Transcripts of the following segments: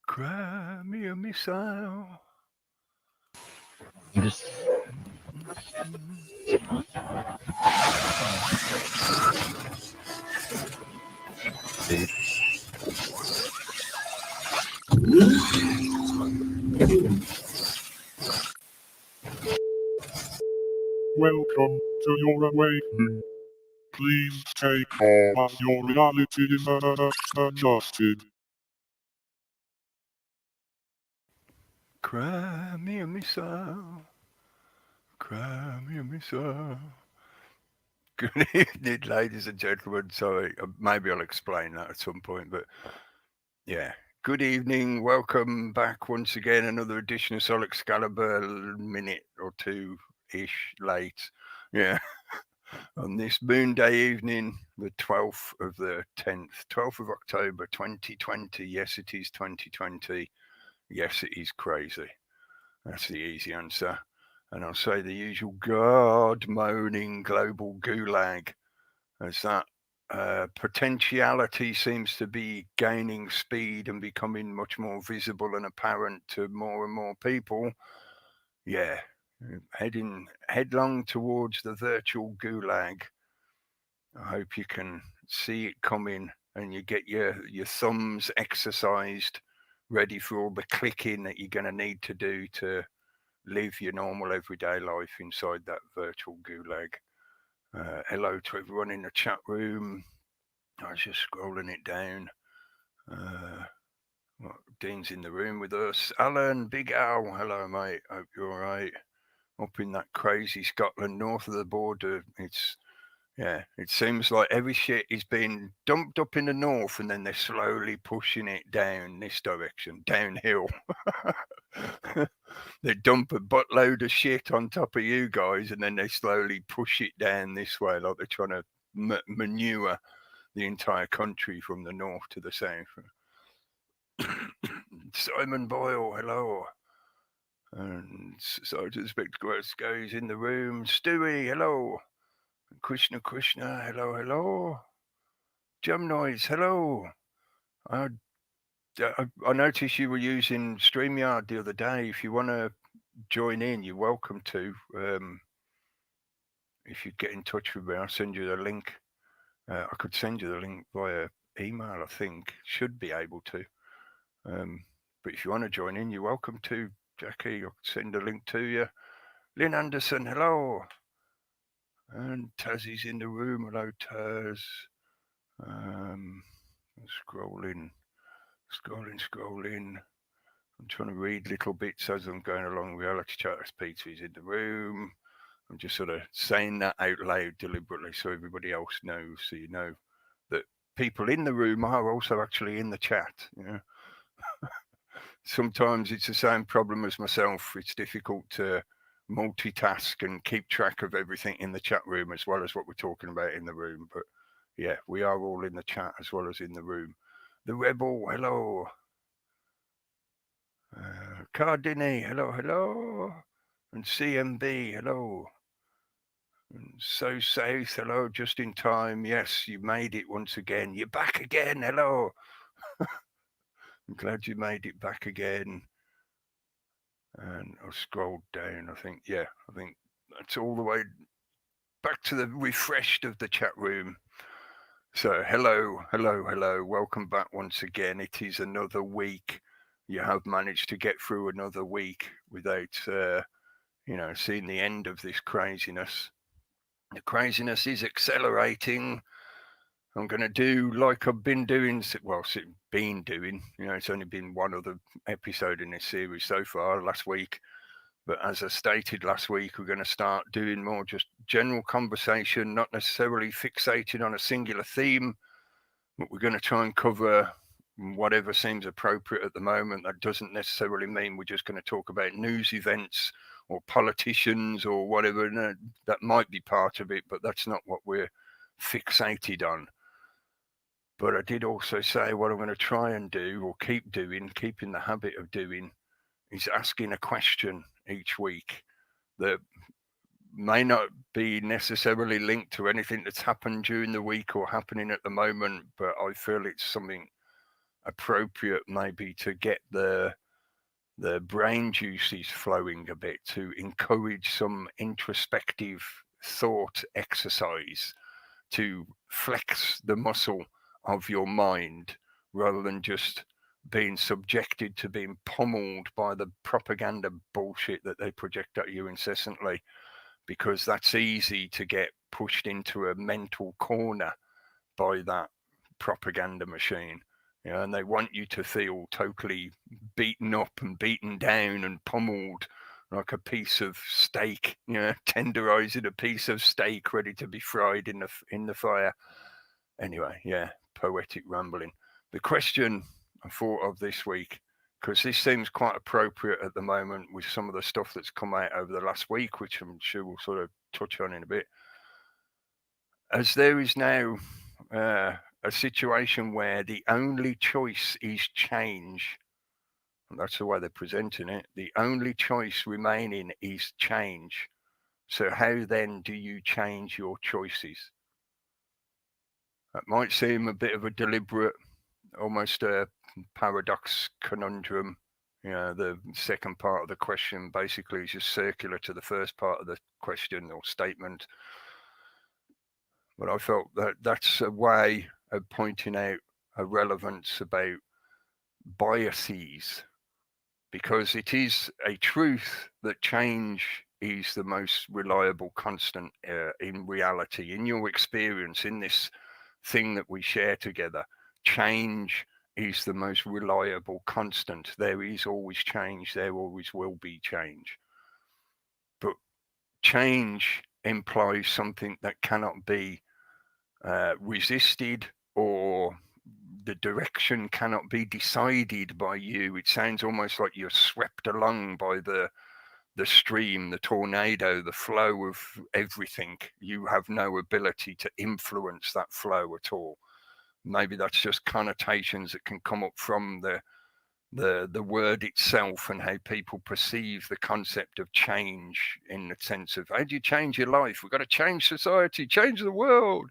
Cry me a missile. Just dude. Welcome to your awakening. Please take all as your reality is adjusted. Cry me a missile. Cry me a missile. Good evening, ladies and gentlemen. Sorry, maybe I'll explain that at some point, but yeah. Good evening. Welcome back once again. Another edition of Sol Excalibre, a minute or two-ish late. Yeah. On this moon day evening, the 12th of the 10th, 12th of October 2020. Yes, it is 2020. Yes, it is crazy. That's the easy answer. And I'll say the usual God moaning global gulag as that potentiality seems to be gaining speed and becoming much more visible and apparent to more and more people. Yeah, heading headlong towards the virtual gulag. I hope you can see it coming and you get your thumbs exercised, ready for all the clicking that you're going to need to do to live your normal everyday life inside that virtual gulag. Hello to everyone in the chat room. I was just scrolling it down. Dean's in the room with us. Alan, Big Al, hello mate. Hope you're all right. Up in that crazy Scotland, north of the border, it seems like every shit is being dumped up in the north, and then they're slowly pushing it down this direction, downhill. They dump a buttload of shit on top of you guys, and then they slowly push it down this way, like they're trying to manure the entire country from the north to the south. Simon Boyle, hello. And Sergeant Spectre is in the room. Stewie, hello. Krishna, hello. Jam Noise, hello. I noticed you were using StreamYard the other day. If you want to join in, you're welcome to. If you get in touch with me, I'll send you the link. I could send you the link via email, I think. Should be able to. But if you want to join in, you're welcome to. Jackie, I'll send a link to you. Lynn Anderson, hello. And Tazzy's in the room. Hello, Taz. Scrolling. I'm trying to read little bits as I'm going along. Reality Chatters Peter is in the room. I'm just sort of saying that out loud deliberately so everybody else knows, so you know that people in the room are also actually in the chat. You know? Sometimes it's the same problem as myself. It's difficult to multitask and keep track of everything in the chat room as well as what we're talking about in the room. But yeah, we are all in the chat as well as in the room. The Rebel, hello. Cardini, hello. And CMB, hello. And So South, hello, just in time. Yes, you made it once again. You're back again, hello. I'm glad you made it back again. And I'll scroll down. I think that's all the way back to the refreshed of the chat room. So hello. Welcome back once again. It is another week. You have managed to get through another week without, seeing the end of this craziness. The craziness is accelerating. I'm going to do like I've been doing. Well, it's only been one other episode in this series so far last week. But as I stated last week, we're going to start doing more just general conversation, not necessarily fixated on a singular theme, but we're going to try and cover whatever seems appropriate at the moment. That doesn't necessarily mean we're just going to talk about news events or politicians or whatever. No, that might be part of it, but that's not what we're fixated on. But I did also say what I'm going to try and do or keep in the habit of doing, is asking a question each week that may not be necessarily linked to anything that's happened during the week or happening at the moment, but I feel it's something appropriate maybe to get the brain juices flowing a bit, to encourage some introspective thought exercise, to flex the muscle of your mind rather than just being subjected to being pummeled by the propaganda bullshit that they project at you incessantly, because that's easy to get pushed into a mental corner by that propaganda machine. You know, and they want you to feel totally beaten up and beaten down and pummeled like a piece of steak, you know, tenderizing a piece of steak ready to be fried in the fire. Anyway, yeah, poetic rambling. The question I thought of this week, because this seems quite appropriate at the moment with some of the stuff that's come out over the last week, which I'm sure we'll sort of touch on in a bit. As there is now a situation where the only choice is change, and that's the way they're presenting it, the only choice remaining is change. So how then do you change your choices? That might seem a bit of a deliberate, almost a paradox conundrum. You know, the second part of the question basically is just circular to the first part of the question or statement. But I felt that that's a way of pointing out a relevance about biases, because it is a truth that change is the most reliable constant in reality, in your experience, in this thing that we share together. Change is the most reliable constant. There is always change. There always will be change. But change implies something that cannot be resisted, or the direction cannot be decided by you. It sounds almost like you're swept along by the stream, the tornado, the flow of everything. You have no ability to influence that flow at all. Maybe that's just connotations that can come up from the word itself and how people perceive the concept of change, in the sense of, how do you change your life? We've got to change society, change the world.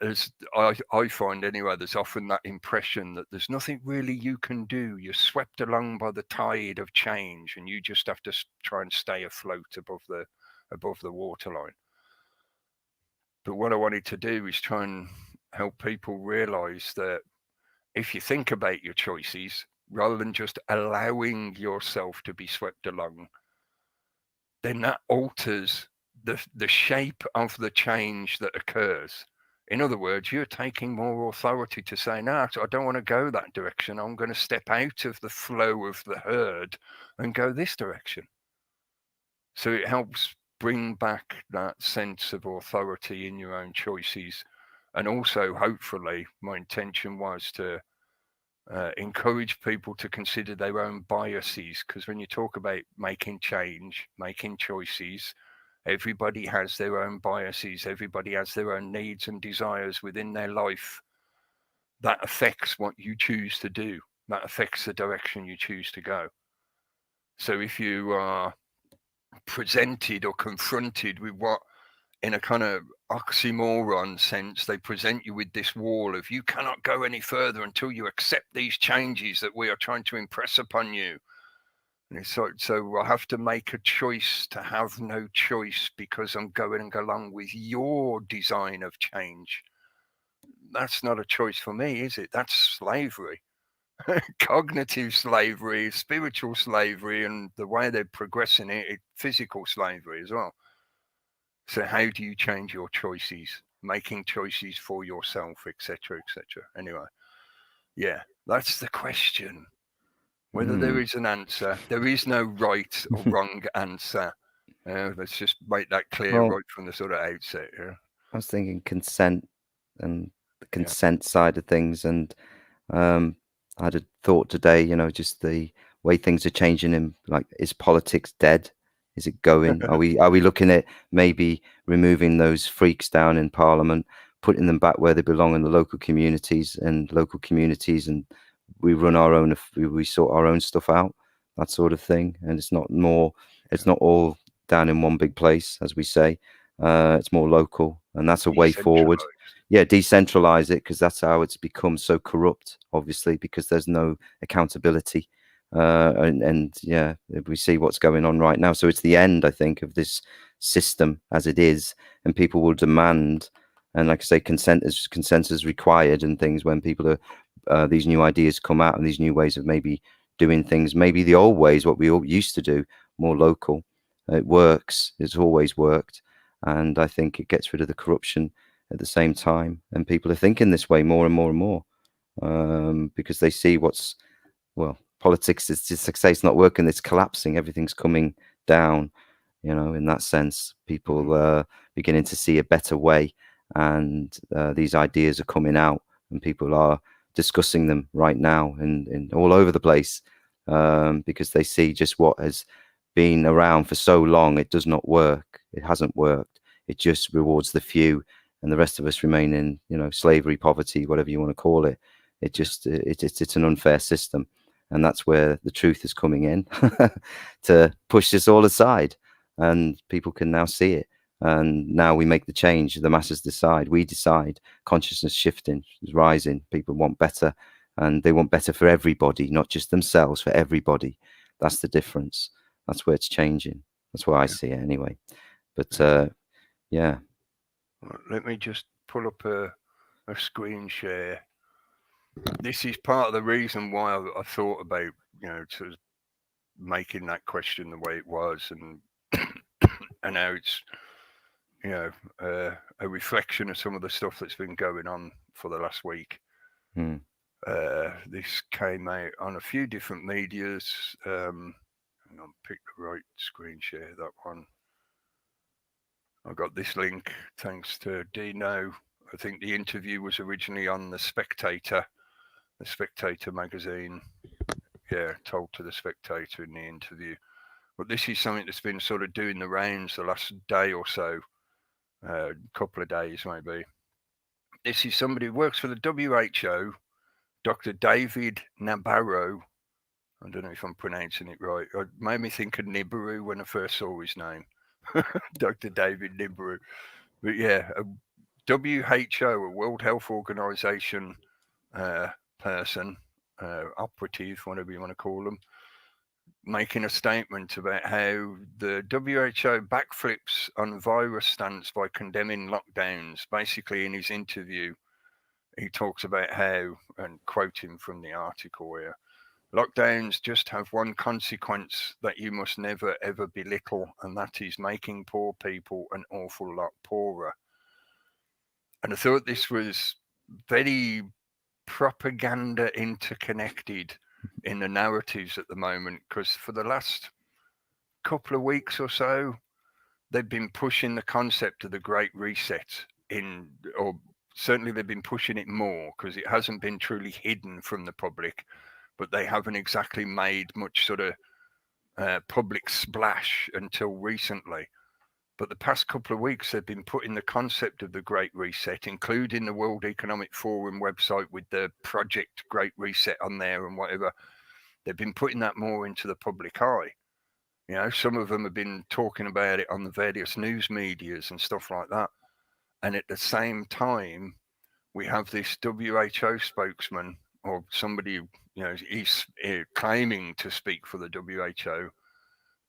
As I find anyway, there's often that impression that there's nothing really you can do. You're swept along by the tide of change, and you just have to try and stay afloat above the waterline. But what I wanted to do is try and help people realize that if you think about your choices, rather than just allowing yourself to be swept along, then that alters the shape of the change that occurs. In other words, you're taking more authority to say, no, I don't want to go that direction. I'm going to step out of the flow of the herd and go this direction. So it helps bring back that sense of authority in your own choices. And also, hopefully, my intention was to encourage people to consider their own biases, because when you talk about making change, making choices, everybody has their own biases. Everybody has their own needs and desires within their life. That affects what you choose to do. That affects the direction you choose to go. So if you are presented or confronted with what, in a kind of oxymoron sense, they present you with this wall of, you cannot go any further until you accept these changes that we are trying to impress upon you. And it's so I have to make a choice to have no choice because I'm going along with your design of change. That's not a choice for me, is it? That's slavery. Cognitive slavery, spiritual slavery, and the way they're progressing it, physical slavery as well. So how do you change your choices? Making choices for yourself, etc., etc. Anyway, yeah, that's the question. Whether there is an answer, there is no right or wrong answer. Let's just make that clear right from the sort of outset. Yeah? I was thinking consent and the consent side of things, and I had a thought today, just the way things are changing in, like, is politics dead? Is it going? Are we looking at maybe removing those freaks down in Parliament, putting them back where they belong in the local communities, and we run our own, we sort our own stuff out, that sort of thing. And it's not all down in one big place, as we say. It's more local, and that's a way forward. Yeah, decentralize it, because that's how it's become so corrupt, obviously, because there's no accountability. And yeah, we see what's going on right now. So it's the end, I think, of this system as it is, and people will demand, and like I say, consensus required, and things when people are these new ideas come out, and these new ways of maybe doing things, maybe the old ways, what we all used to do, more local. It works. It's always worked, and I think it gets rid of the corruption at the same time, and people are thinking this way more and more and more, because they see politics is just like say it's not working, it's collapsing, everything's coming down, in that sense. People beginning to see a better way, and these ideas are coming out, and people are discussing them right now and all over the place, because they see just what has been around for so long. It does not work. It hasn't worked. It just rewards the few, and the rest of us remain in slavery, poverty, whatever you want to call it. It's an unfair system. And that's where the truth is coming in to push this all aside, and people can now see it. And now we make the change. The masses decide. We decide. Consciousness shifting is rising. People want better, and they want better for everybody, not just themselves, for everybody. That's the difference. That's where it's changing. That's where I see it anyway. But yeah. Well, let me just pull up a screen share. This is part of the reason why I thought about, sort of making that question the way it was, and and now it's, a reflection of some of the stuff that's been going on for the last week. This came out on a few different medias. Hang on, pick the right screen share, that one. I got this link thanks to Dino. I think the interview was originally on The Spectator magazine. Yeah, told to The Spectator in the interview. But this is something that's been sort of doing the rounds the last day or so, couple of days maybe. This is somebody who works for the WHO, Dr. David Nabarro. I don't know if I'm pronouncing it right. It made me think of Nibiru when I first saw his name. Dr. David Nibiru. But yeah, a WHO, a World Health Organization person, operative, whatever you want to call them, making a statement about how the WHO backflips on virus stance by condemning lockdowns. Basically, in his interview, he talks about how, and quoting from the article here, lockdowns just have one consequence that you must never ever belittle, and that is making poor people an awful lot poorer. And I thought this was very propaganda interconnected in the narratives at the moment, because for the last couple of weeks or so, they've been pushing the concept of the Great Reset or certainly they've been pushing it more, because it hasn't been truly hidden from the public, but they haven't exactly made much sort of public splash until recently. But the past couple of weeks, they've been putting the concept of the Great Reset, including the World Economic Forum website with the Project Great Reset on there and whatever. They've been putting that more into the public eye. Some of them have been talking about it on the various news medias and stuff like that. And at the same time, we have this WHO spokesman, or somebody, he's claiming to speak for the WHO,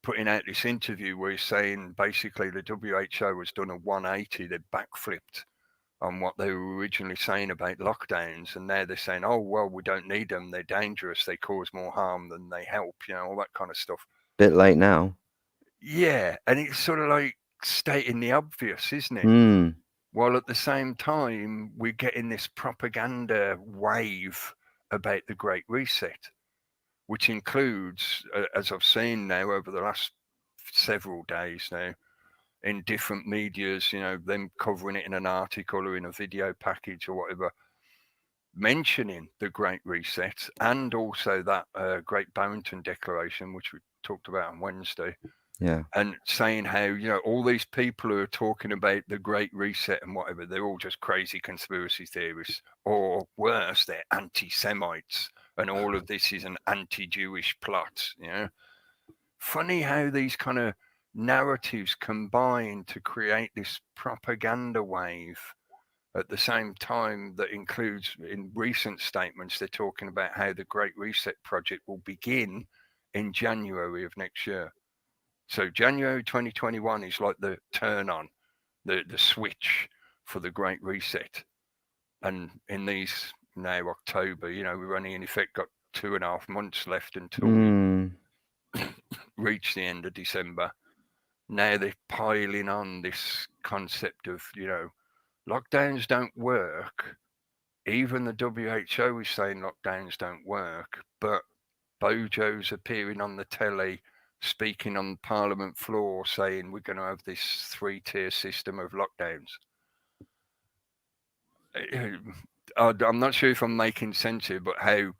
putting out this interview where he's saying basically the WHO has done a 180. They've backflipped on what they were originally saying about lockdowns, and now they're saying, oh, well, we don't need them, they're dangerous, they cause more harm than they help, all that kind of stuff. Bit late now. Yeah, and it's sort of like stating the obvious, isn't it? While at the same time, we're getting this propaganda wave about the Great Reset, which includes, as I've seen now over the last several days now, in different medias, them covering it in an article or in a video package or whatever, mentioning the Great Reset, and also that Great Barrington Declaration, which we talked about on Wednesday. Yeah. And saying how, all these people who are talking about the Great Reset and whatever, they're all just crazy conspiracy theorists, or worse, they're anti-Semites, and all of this is an anti-Jewish plot. Funny how these kind of narratives combine to create this propaganda wave at the same time that includes, in recent statements, they're talking about how the Great Reset project will begin in January of next year. So January 2021 is like the turn on, the switch for the Great Reset. And in these now October, we've only in effect got 2.5 months left until we reach the end of December. Now they're piling on this concept of, lockdowns don't work. Even the WHO is saying lockdowns don't work, but Bojo's appearing on the telly, speaking on the Parliament floor, saying we're going to have this 3-tier system of lockdowns. I'm not sure if I'm making sense here, but how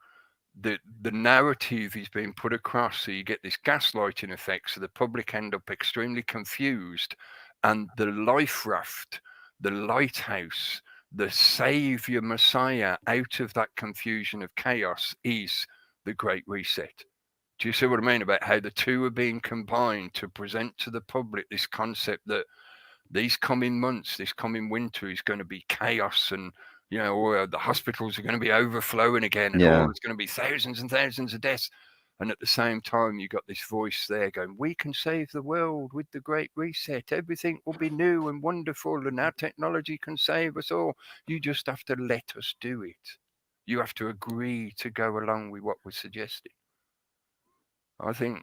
the narrative is being put across, so you get this gaslighting effect, so the public end up extremely confused, and the life raft, the lighthouse, the savior messiah out of that confusion of chaos is the Great Reset. Do you see what I mean about how the two are being combined to present to the public this concept that these coming months, this coming winter is going to be chaos, and or the hospitals are going to be overflowing again, and there's going to be thousands and thousands of deaths. And at the same time, you got this voice there going, we can save the world with the Great Reset. Everything will be new and wonderful, and our technology can save us all. You just have to let us do it. You have to agree to go along with what we're suggesting. I think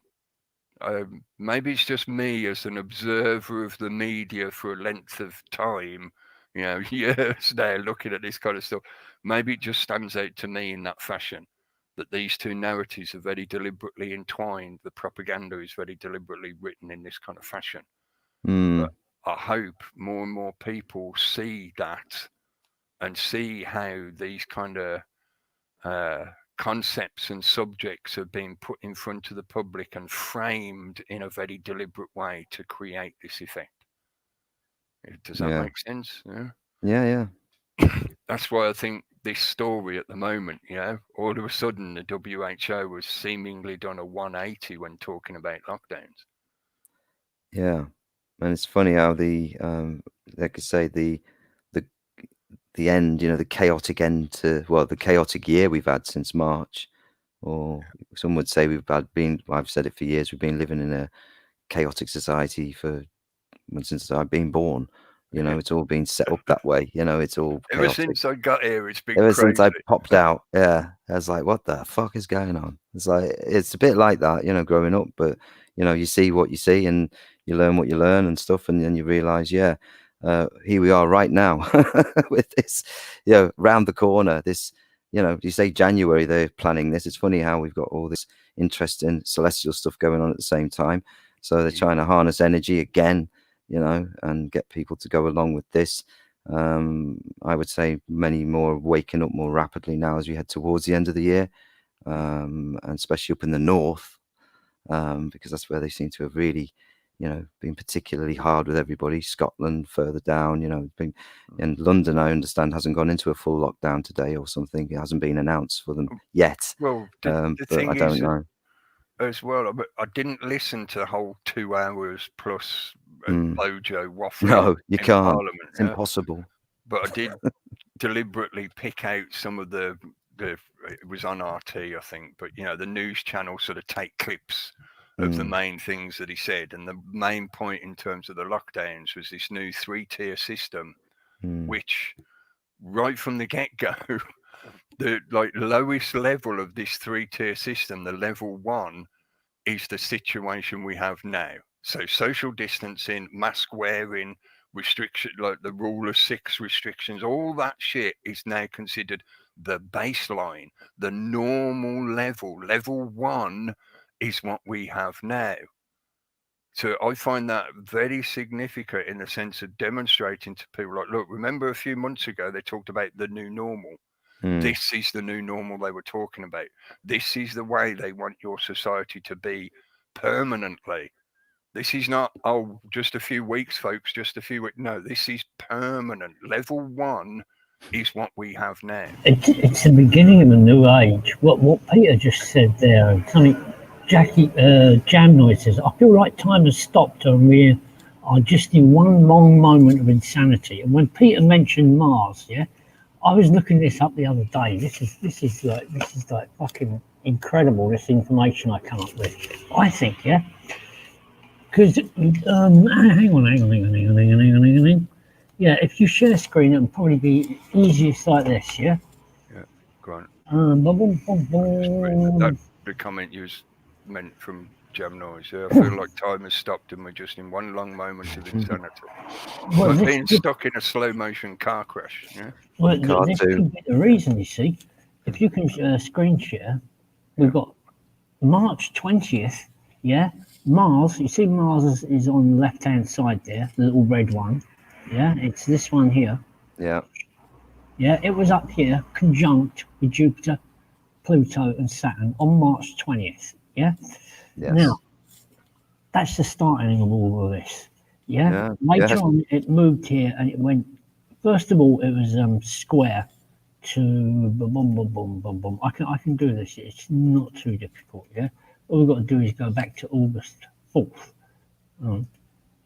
maybe it's just me as an observer of the media for a length of time, years now, looking at this kind of stuff. Maybe it just stands out to me in that fashion, that these two narratives are very deliberately entwined. The propaganda is very deliberately written in this kind of fashion. But I hope more and more people see that and see how these kind of concepts and subjects are being put in front of the public and framed in a very deliberate way to create this effect. Does that make sense? Yeah. That's why I think this story at the moment, all of a sudden the WHO has seemingly done a 180 when talking about lockdowns. Yeah, and it's funny how like I say, the end, the chaotic end to, the chaotic year we've had since March, or some would say I've said it for years, we've been living in a chaotic society since I've been born. It's all been set up that way. It's all chaotic. Ever since I got here, it's been Ever crazy. since I popped out, I was like, what the fuck is going on? It's a bit like that, growing up, but you see what you see and you learn what you learn and stuff, and then you realize, here we are right now with this, round the corner, this, you say January they're planning this. It's funny how we've got all this interesting celestial stuff going on at the same time. So they're trying to harness energy again, and get people to go along with this. I would say many more waking up more rapidly now as we head towards the end of the year, and especially up in the north, because that's where they seem to have really, been particularly hard with everybody. Scotland further down, and London, I understand, hasn't gone into a full lockdown today or something. It hasn't been announced for them yet. Well, the thing I don't know. As well, I didn't listen to the whole 2 hours plus Bojo waffling. No, you can't. Parliament, it's impossible. But I did deliberately pick out some of the it was on RT, I think, but the news channel sort of take clips of the main things that he said, and the main point in terms of the lockdowns was this new 3-tier system, which right from the get-go, the lowest level of this 3-tier system, the level 1, is the situation we have now. So social distancing, mask wearing, restriction, like the rule of 6 restrictions, all that shit is now considered the baseline, the normal level. Level 1 is what we have now. So I find that very significant in the sense of demonstrating to people, like, look, remember a few months ago they talked about the new normal. This is the new normal they were talking about. This is the way they want your society to be permanently. This is not, just a few weeks, folks, just a few weeks. No, this is permanent. Level 1 is what we have now. It's the beginning of a new age. What Peter just said there, Tony, Jackie, Jam Noise says, I feel like time has stopped and we are just in one long moment of insanity. And when Peter mentioned Mars, yeah, I was looking this up the other day. This is like fucking incredible. This information I come up with. I think, yeah, because hang on. Yeah, if you share screen, it'll probably be easiest like this. Yeah. Yeah. Go on. Boom. That the comment you meant from Jam Noise. Yeah, I feel like time has stopped and we're just in one long moment of insanity. Well, Like this, being stuck in a slow motion car crash. Yeah. well, this Cartoon. could be the reason. You see, if you can screen share, we've got March 20th. Yeah, Mars. You see, Mars is on the left-hand side there, the little red one. Yeah, it's this one here. Yeah. Yeah, it was up here, conjunct with Jupiter, Pluto, and Saturn on March 20th. Yeah. Yes. Now, that's the starting of all of this. Yeah. Yeah, Later yes. on, it moved here and it went. First of all, it was square to boom. I can do this. It's not too difficult. Yeah. All we've got to do is go back to August 4th.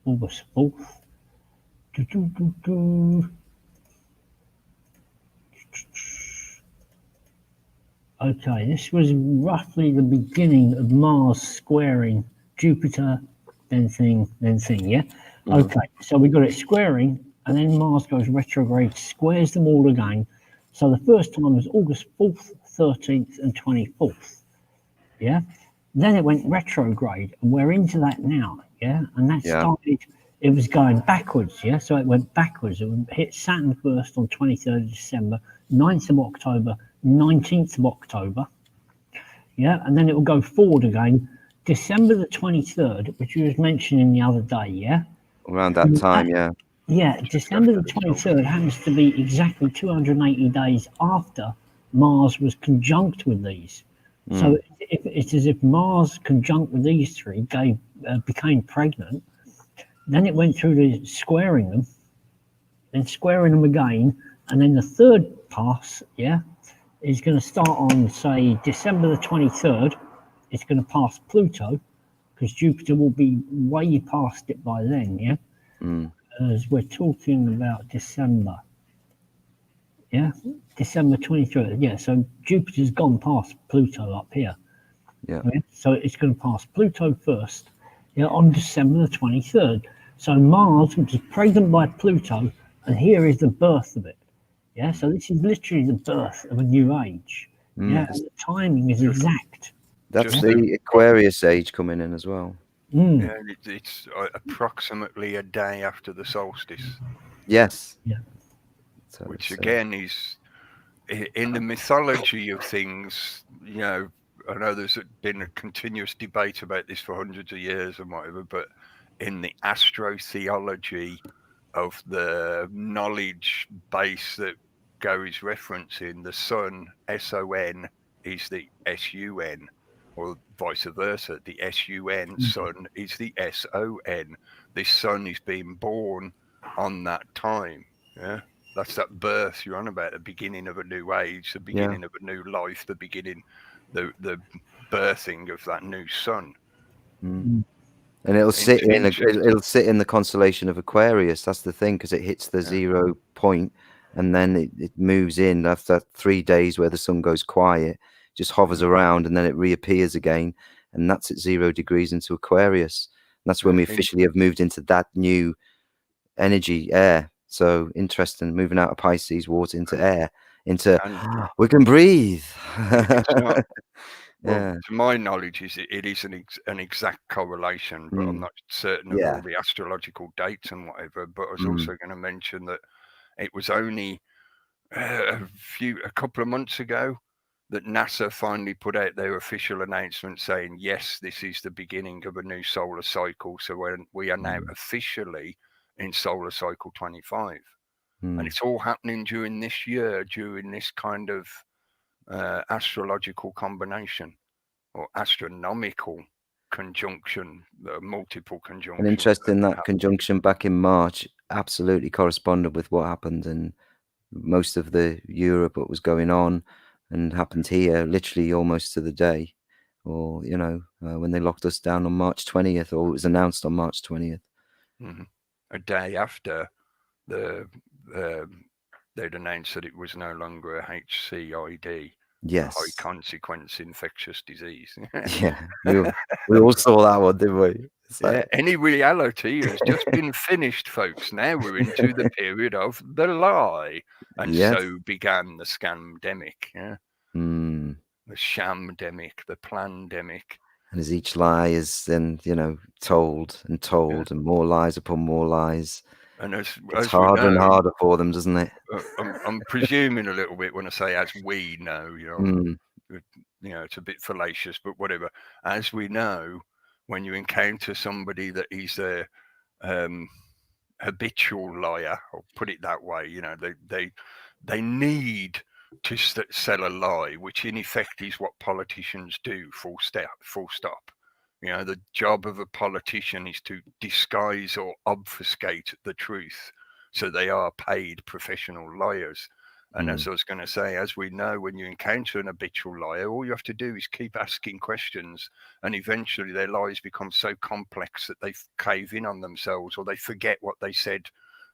August 4th. Okay, this was roughly the beginning of Mars squaring Jupiter, then thing, yeah? Okay, so we got it squaring, and then Mars goes retrograde, squares them all again. So the first time was August 4th, 13th, and 24th, yeah? Then it went retrograde, and we're into that now, yeah? And that started, it was going backwards, yeah? So it went backwards. It hit Saturn first on 23rd of December, 9th of October, 19th of October, yeah, and then it will go forward again. December the 23rd, which you was mentioning the other day, yeah? Around that time, yeah. Yeah, December the 23rd happens to be exactly 280 days after Mars was conjunct with these. So it's as if Mars conjunct with these three became pregnant. Then it went through the squaring them, then squaring them again, and then the third pass, yeah, is going to start on, say, December the 23rd. It's going to pass Pluto, because Jupiter will be way past it by then, yeah? As we're talking about December. Yeah? December 23rd. Yeah, so Jupiter's gone past Pluto up here. Yeah. Okay? So it's going to pass Pluto first, yeah, on December the 23rd. So Mars, which is pregnant by Pluto, and here is the birth of it. Yeah, so this is literally the birth of a new age. Yeah, and the timing is exact. That's Just the Aquarius age coming in as well. Yeah, it's approximately a day after the solstice. Yes. Yeah. So which it's, again is in the mythology of things. You know, I know there's been a continuous debate about this for hundreds of years and whatever, but in the astrotheology of the knowledge base that Go is referencing, the sun, S-O-N, is the S-U-N, or vice versa. The S-U-N sun is the S-O-N. This sun is being born on that time. Yeah, that's that birth you're on about, the beginning of a new age, the beginning of a new life, the beginning, the birthing of that new sun. And it'll sit in the constellation of Aquarius. That's the thing, because it hits the 0 point, and then it moves in after 3 days where the sun goes quiet, just hovers around, and then it reappears again, and that's at 0 degrees into Aquarius. And that's when we officially have moved into that new energy, air. So interesting, moving out of Pisces, water into air, into we can breathe. Well, to my knowledge, it is an exact correlation, but I'm not certain of all the astrological dates and whatever. But I was also going to mention that it was only a couple of months ago that NASA finally put out their official announcement saying, yes, this is the beginning of a new solar cycle. So we are now officially in solar cycle 25. And it's all happening during this year, during this kind of astrological combination or astronomical conjunction, multiple conjunctions. And interesting that conjunction back in March absolutely corresponded with what happened in most of the Europe, what was going on, and happened here literally almost to the day. or when they locked us down on March 20th, or it was announced on March 20th. A day after they'd announced that it was no longer a HCID, Yes. a high consequence infectious disease. Yeah, we all saw that one, didn't we? Yeah, any reality has just been finished, folks. Now we're into the period of the lie, and so began the scamdemic. Yeah, the shamdemic, the plandemic. And as each lie is then told and told, and more lies upon more lies, and it's harder and harder for them, doesn't it? I'm presuming a little bit when I say as we know, it's a bit fallacious, but whatever. As we know, when you encounter somebody that is a habitual liar, I'll put it that way, they need to sell a lie, which in effect is what politicians do. Full stop. The job of a politician is to disguise or obfuscate the truth. So they are paid professional liars. And as I was going to say, as we know, when you encounter an habitual liar, all you have to do is keep asking questions, and eventually their lies become so complex that they cave in on themselves, or they forget what they said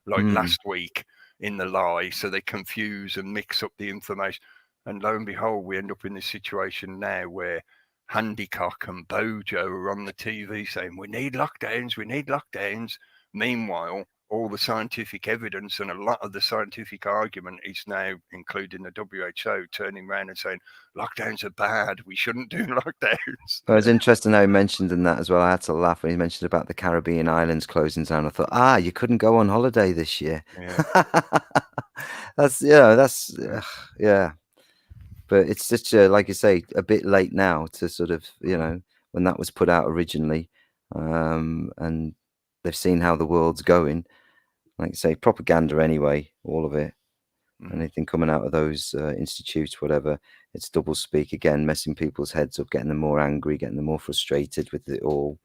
like last week in the lie. So they confuse and mix up the information. And lo and behold, we end up in this situation now where Handicock and Bojo are on the TV saying, we need lockdowns. Meanwhile, all the scientific evidence and a lot of the scientific argument is now, including the WHO, turning around and saying, lockdowns are bad. We shouldn't do lockdowns. Well, it's interesting how he mentioned in that as well. I had to laugh when he mentioned about the Caribbean islands closing down. I thought, you couldn't go on holiday this year. Yeah. Yeah. But it's such like you say, a bit late now to sort of, when that was put out originally, and they've seen how the world's going. Like you say, propaganda anyway, all of it. Anything coming out of those institutes, whatever, it's double speak again, messing people's heads up, getting them more angry, getting them more frustrated with it all.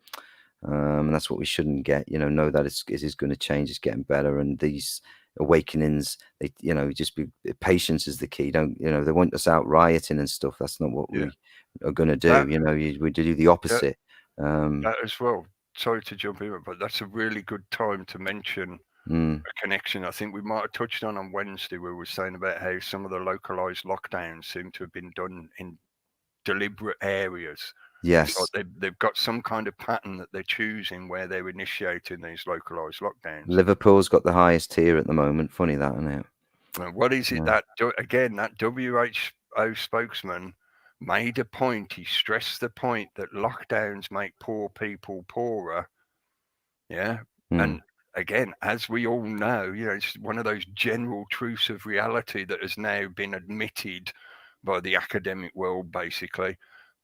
And that's what we shouldn't get. Know that it is going to change. It's getting better, and these awakenings, they just be patience is the key. Don't they want us out rioting and stuff? That's not what we are going to do. We do the opposite. That as well. Sorry to jump in, but that's a really good time to mention a connection I think we might have touched on Wednesday, where we were saying about how some of the localized lockdowns seem to have been done in deliberate areas. Yes. So they've got some kind of pattern that they're choosing where they're initiating these localized lockdowns. Liverpool's got the highest tier at the moment. Funny that, isn't it? What is it that, again, that WHO spokesman made a point. He stressed the point that lockdowns make poor people poorer. Yeah. And again, as we all know, it's one of those general truths of reality that has now been admitted by the academic world, basically.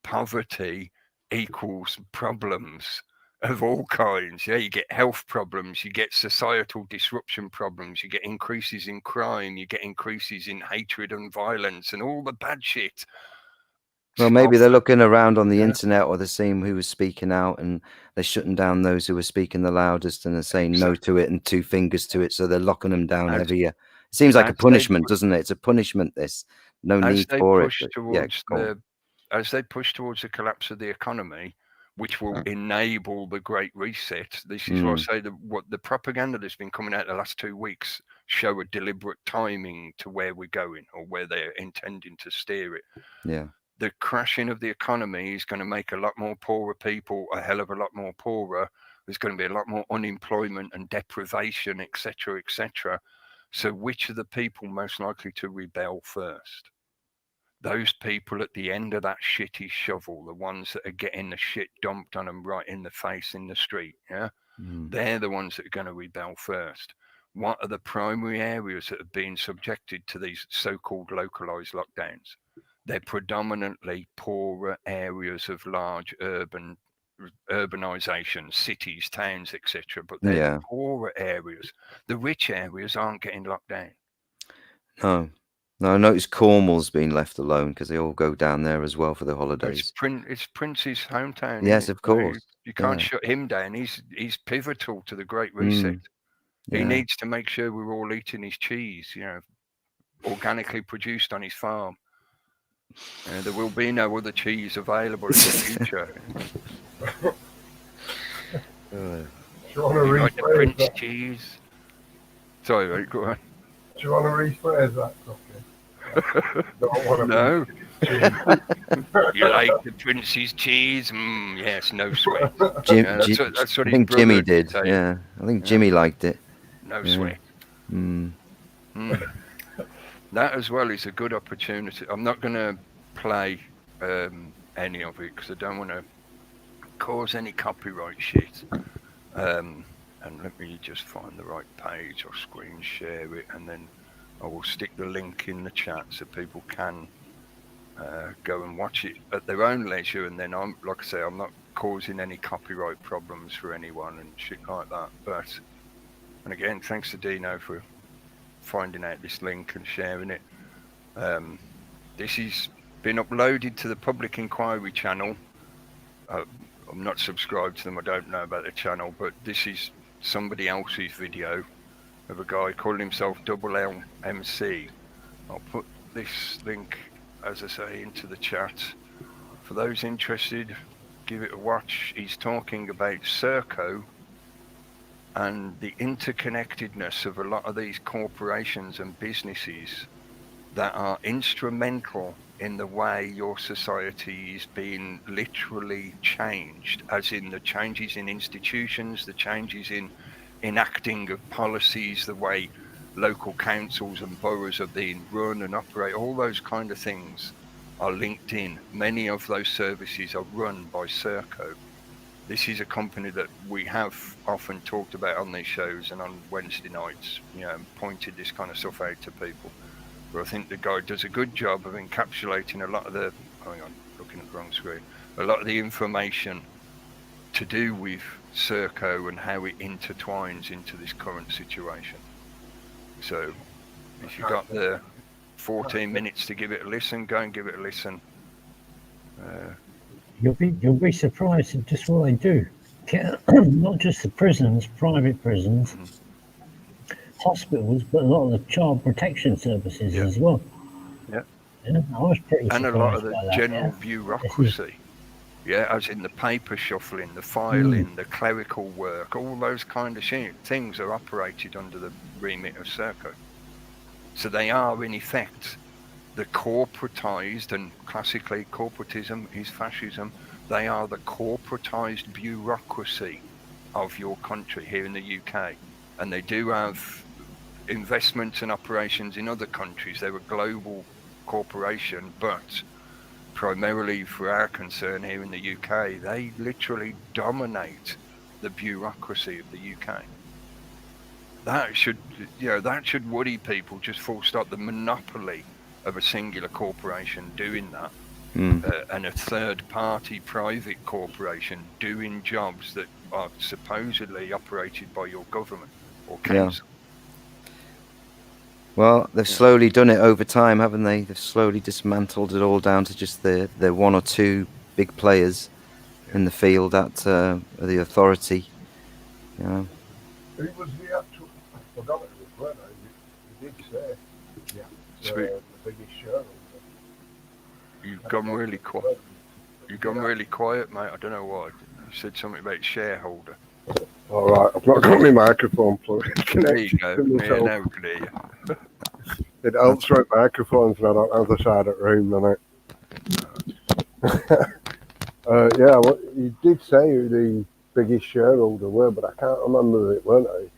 Poverty equals problems of all kinds. Yeah, you get health problems, you get societal disruption problems, you get increases in crime, you get increases in hatred and violence and all the bad shit. Well, maybe they're looking around on the internet, or they're seeing who was speaking out, and they're shutting down those who were speaking the loudest, and they're saying no to it and two fingers to it, so they're locking them down heavier. It seems like a punishment, doesn't it? It's a punishment, this. No need for it. As they push towards the collapse of the economy, which will enable the Great Reset, this is why I say what the propaganda that's been coming out the last 2 weeks show a deliberate timing to where we're going, or where they're intending to steer it. Yeah. The crashing of the economy is going to make a lot more poorer people a hell of a lot more poorer. There's going to be a lot more unemployment and deprivation, etc., etc. So which are the people most likely to rebel first? Those people at the end of that shitty shovel, the ones that are getting the shit dumped on them right in the face in the street. Yeah, they're the ones that are going to rebel first. What are the primary areas that have been subjected to these so-called localized lockdowns? They're predominantly poorer areas of large urbanization, cities, towns, etc. But they're the poorer areas. The rich areas aren't getting locked down. No, I noticed Cornwall's been left alone because they all go down there as well for the holidays. It's Prince's hometown. Yes, of course. You can't shut him down. He's pivotal to the Great Reset. He needs to make sure we're all eating his cheese, organically produced on his farm. There will be no other cheese available in the future. Do you want to You like the rephrase Prince that? cheese? Sorry, mate, go on. Do you want to rephrase that, Cookie? Don't want to No. be You like the Prince's cheese? Yes, no sweat. Jim, Yeah, that's what I his think brother Jimmy would did. say. Yeah, I think Yeah. Jimmy liked it. No Yeah. sweat. Mm. That as well is a good opportunity. I'm not going to play any of it because I don't want to cause any copyright shit. And let me just find the right page. I'll screen share it, and then I will stick the link in the chat so people can go and watch it at their own leisure. And then like I say, I'm not causing any copyright problems for anyone and shit like that. And again, thanks to Dino for finding out this link and sharing it. This has been uploaded to the public inquiry channel. I'm not subscribed to them. I don't know about the channel, but this is somebody else's video of a guy calling himself Double L MC. I'll put this link, as I say, into the chat. For those interested, give it a watch. He's talking about Serco and the interconnectedness of a lot of these corporations and businesses that are instrumental in the way your society is being literally changed, as in the changes in institutions, the changes in enacting of policies, the way local councils and boroughs are being run and operate, all those kind of things are linked in. Many of those services are run by Serco. This is a company that we have often talked about on these shows and on Wednesday nights, pointed this kind of stuff out to people. But I think the guy does a good job of encapsulating a lot of the, hang on, looking at the wrong screen, a lot of the information to do with Serco and how it intertwines into this current situation. So if you've got the 14 minutes to give it a listen, go and give it a listen. You'll be surprised at just what they do. Not just the prisons, private prisons, hospitals, but a lot of the child protection services as well. Yeah. I was pretty surprised. And a lot of the by that, general bureaucracy. Yeah, as in the paper shuffling, the filing, the clerical work, all those kind of things are operated under the remit of Serco. So they are, in effect, the corporatized, and classically corporatism is fascism, they are the corporatized bureaucracy of your country here in the UK. And they do have investments and operations in other countries. They're a global corporation, but primarily for our concern here in the UK, they literally dominate the bureaucracy of the UK. That should worry people, just full stop. The monopoly of a singular corporation doing that, and a third-party private corporation doing jobs that are supposedly operated by your government or council. Well, they've slowly done it over time, haven't they? They've slowly dismantled it all down to just the one or two big players in the field at the authority. Who was the actual? I forgot it was, weren't I? You did say the biggest shareholder. You've gone really quiet. You've gone really quiet, mate. I don't know why. You said something about shareholder. All right, I've not got my microphone plugged There you connected go. to myself. Now we can hear you. It helps with microphones when I'm on the other side of the room, doesn't it? Well, you did say who the biggest shareholder were, but I can't remember it, weren't I?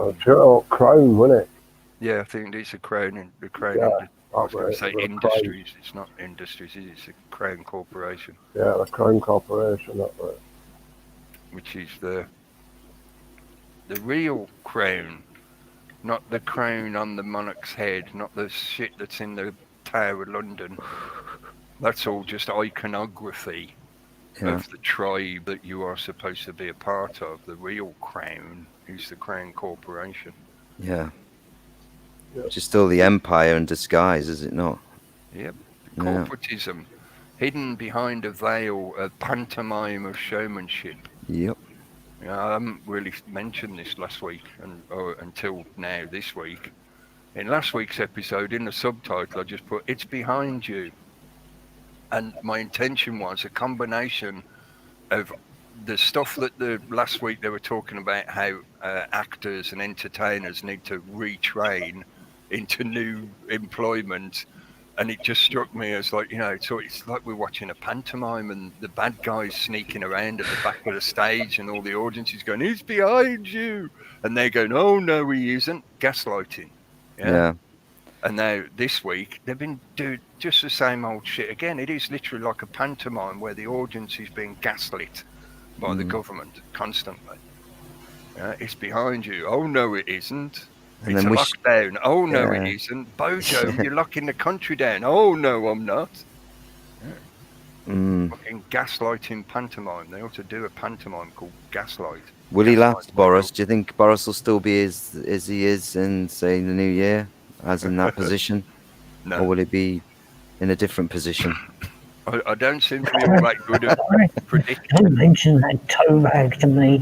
I'm sure Crown, wasn't it? Yeah, I think it's a Crown. The Crown. Yeah, I was going to say industries. Crown. It's not industries. It's a Crown Corporation. Yeah, the Crown Corporation. That way. Which is the real crown, not the crown on the monarch's head, not the shit that's in the Tower of London. That's all just iconography of the tribe that you are supposed to be a part of. The real crown is the Crown Corporation. Yeah. Which is still the empire in disguise, is it not? Yep. Corporatism, hidden behind a veil, a pantomime of showmanship. Yep. I haven't really mentioned this last week until now this week. In last week's episode, in the subtitle, I just put, "It's behind you." And my intention was a combination of the stuff that last week they were talking about, how actors and entertainers need to retrain into new employment. And it just struck me as like, it's like we're watching a pantomime and the bad guys sneaking around at the back of the stage and all the audience is going, "He's behind you." And they're going, "Oh, no, he isn't." Gaslighting. Yeah. And now this week, they've been doing just the same old shit again. It is literally like a pantomime where the audience is being gaslit by the government constantly. It's behind you. "Oh, no, it isn't." And It's a then lockdown. "Oh, no, Yeah. it isn't." "Bojo, you're locking the country down." "Oh, no, I'm not." Fucking gaslighting pantomime. They ought to do a pantomime called Gaslight. Will he Gaslight last, Boris? Do you think Boris will still be as he is in, say, the new year, as in that position? No. Or will he be in a different position? I don't seem to be all that good at predicting. Don't mention that toe rag to me.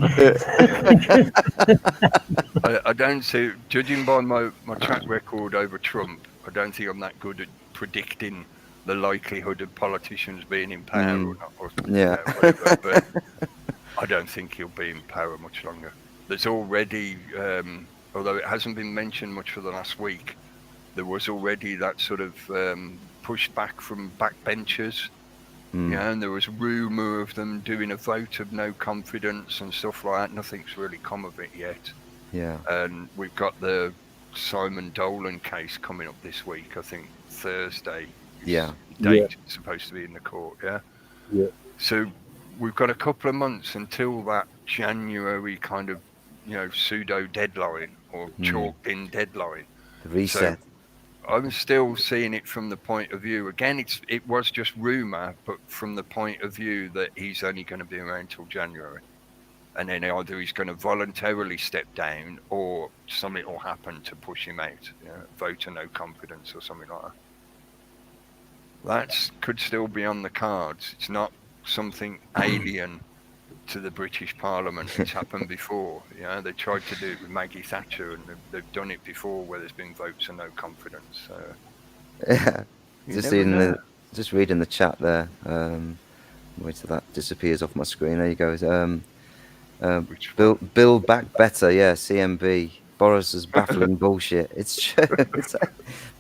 I don't see, judging by my track record over Trump, I don't think I'm that good at predicting the likelihood of politicians being in power or not. Or, whatever, but I don't think he'll be in power much longer. There's already, although it hasn't been mentioned much for the last week, there was already that sort of pushback from backbenchers. And there was rumour of them doing a vote of no confidence and stuff like that. Nothing's really come of it yet. Yeah. And we've got the Simon Dolan case coming up this week. I think Thursday. Date is supposed to be in the court. Yeah. So we've got a couple of months until that January kind of, pseudo deadline or chalked in deadline. The reset. So I'm still seeing it from the point of view, again, it was just rumour, but from the point of view that he's only going to be around till January. And then either he's going to voluntarily step down or something will happen to push him out, vote of no confidence or something like that. That could still be on the cards. It's not something alien to the British Parliament. It's happened before. They tried to do it with Maggie Thatcher, and they've done it before where there's been votes of no confidence. Yeah, just reading the chat there. Wait till that disappears off my screen. There you go. Build back better. Yeah, CMB. Boris's baffling bullshit. It's true. It's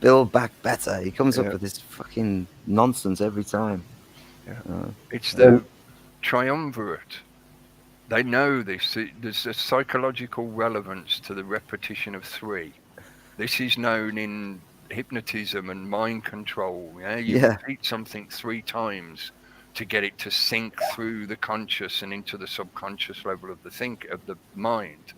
build back better. He comes up with this fucking nonsense every time. It's the triumvirate. They know this. There's a psychological relevance to the repetition of 3. This is known in hypnotism and mind control. You repeat something 3 times to get it to sink through the conscious and into the subconscious level of the mind.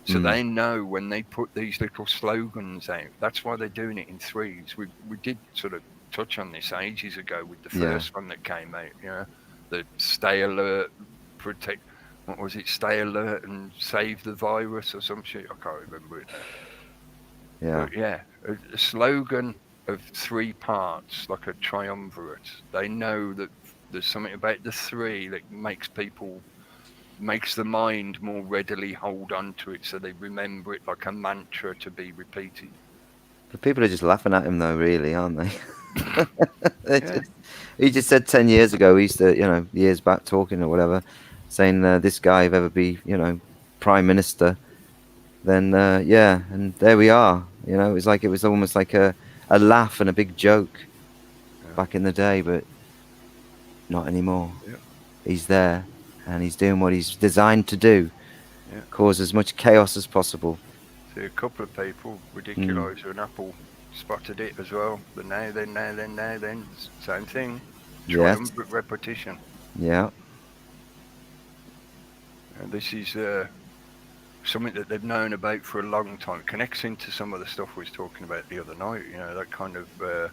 So they know when they put these little slogans out. That's why they're doing it in 3s. We did sort of touch on this ages ago with the first one that came out. The stay alert, protect. What was it? Stay alert and save the virus or some shit. I can't remember it. But a slogan of 3 parts, like a triumvirate. They know that there's something about the 3 that makes the mind more readily hold on to it, so they remember it like a mantra to be repeated. But people are just laughing at him, though, really, aren't they? He just said 10 years ago, he used to, years back talking or whatever, saying this guy if ever be, prime minister, then and there we are. It was almost like a laugh and a big joke back in the day, but not anymore. He's there and he's doing what he's designed to do, cause as much chaos as possible. See, a couple of people, Ridiculizer and Apple, spotted it as well. The now, then, same thing. Triumvirate repetition. Yeah. And this is something that they've known about for a long time. It connects into some of the stuff we was talking about the other night, that kind of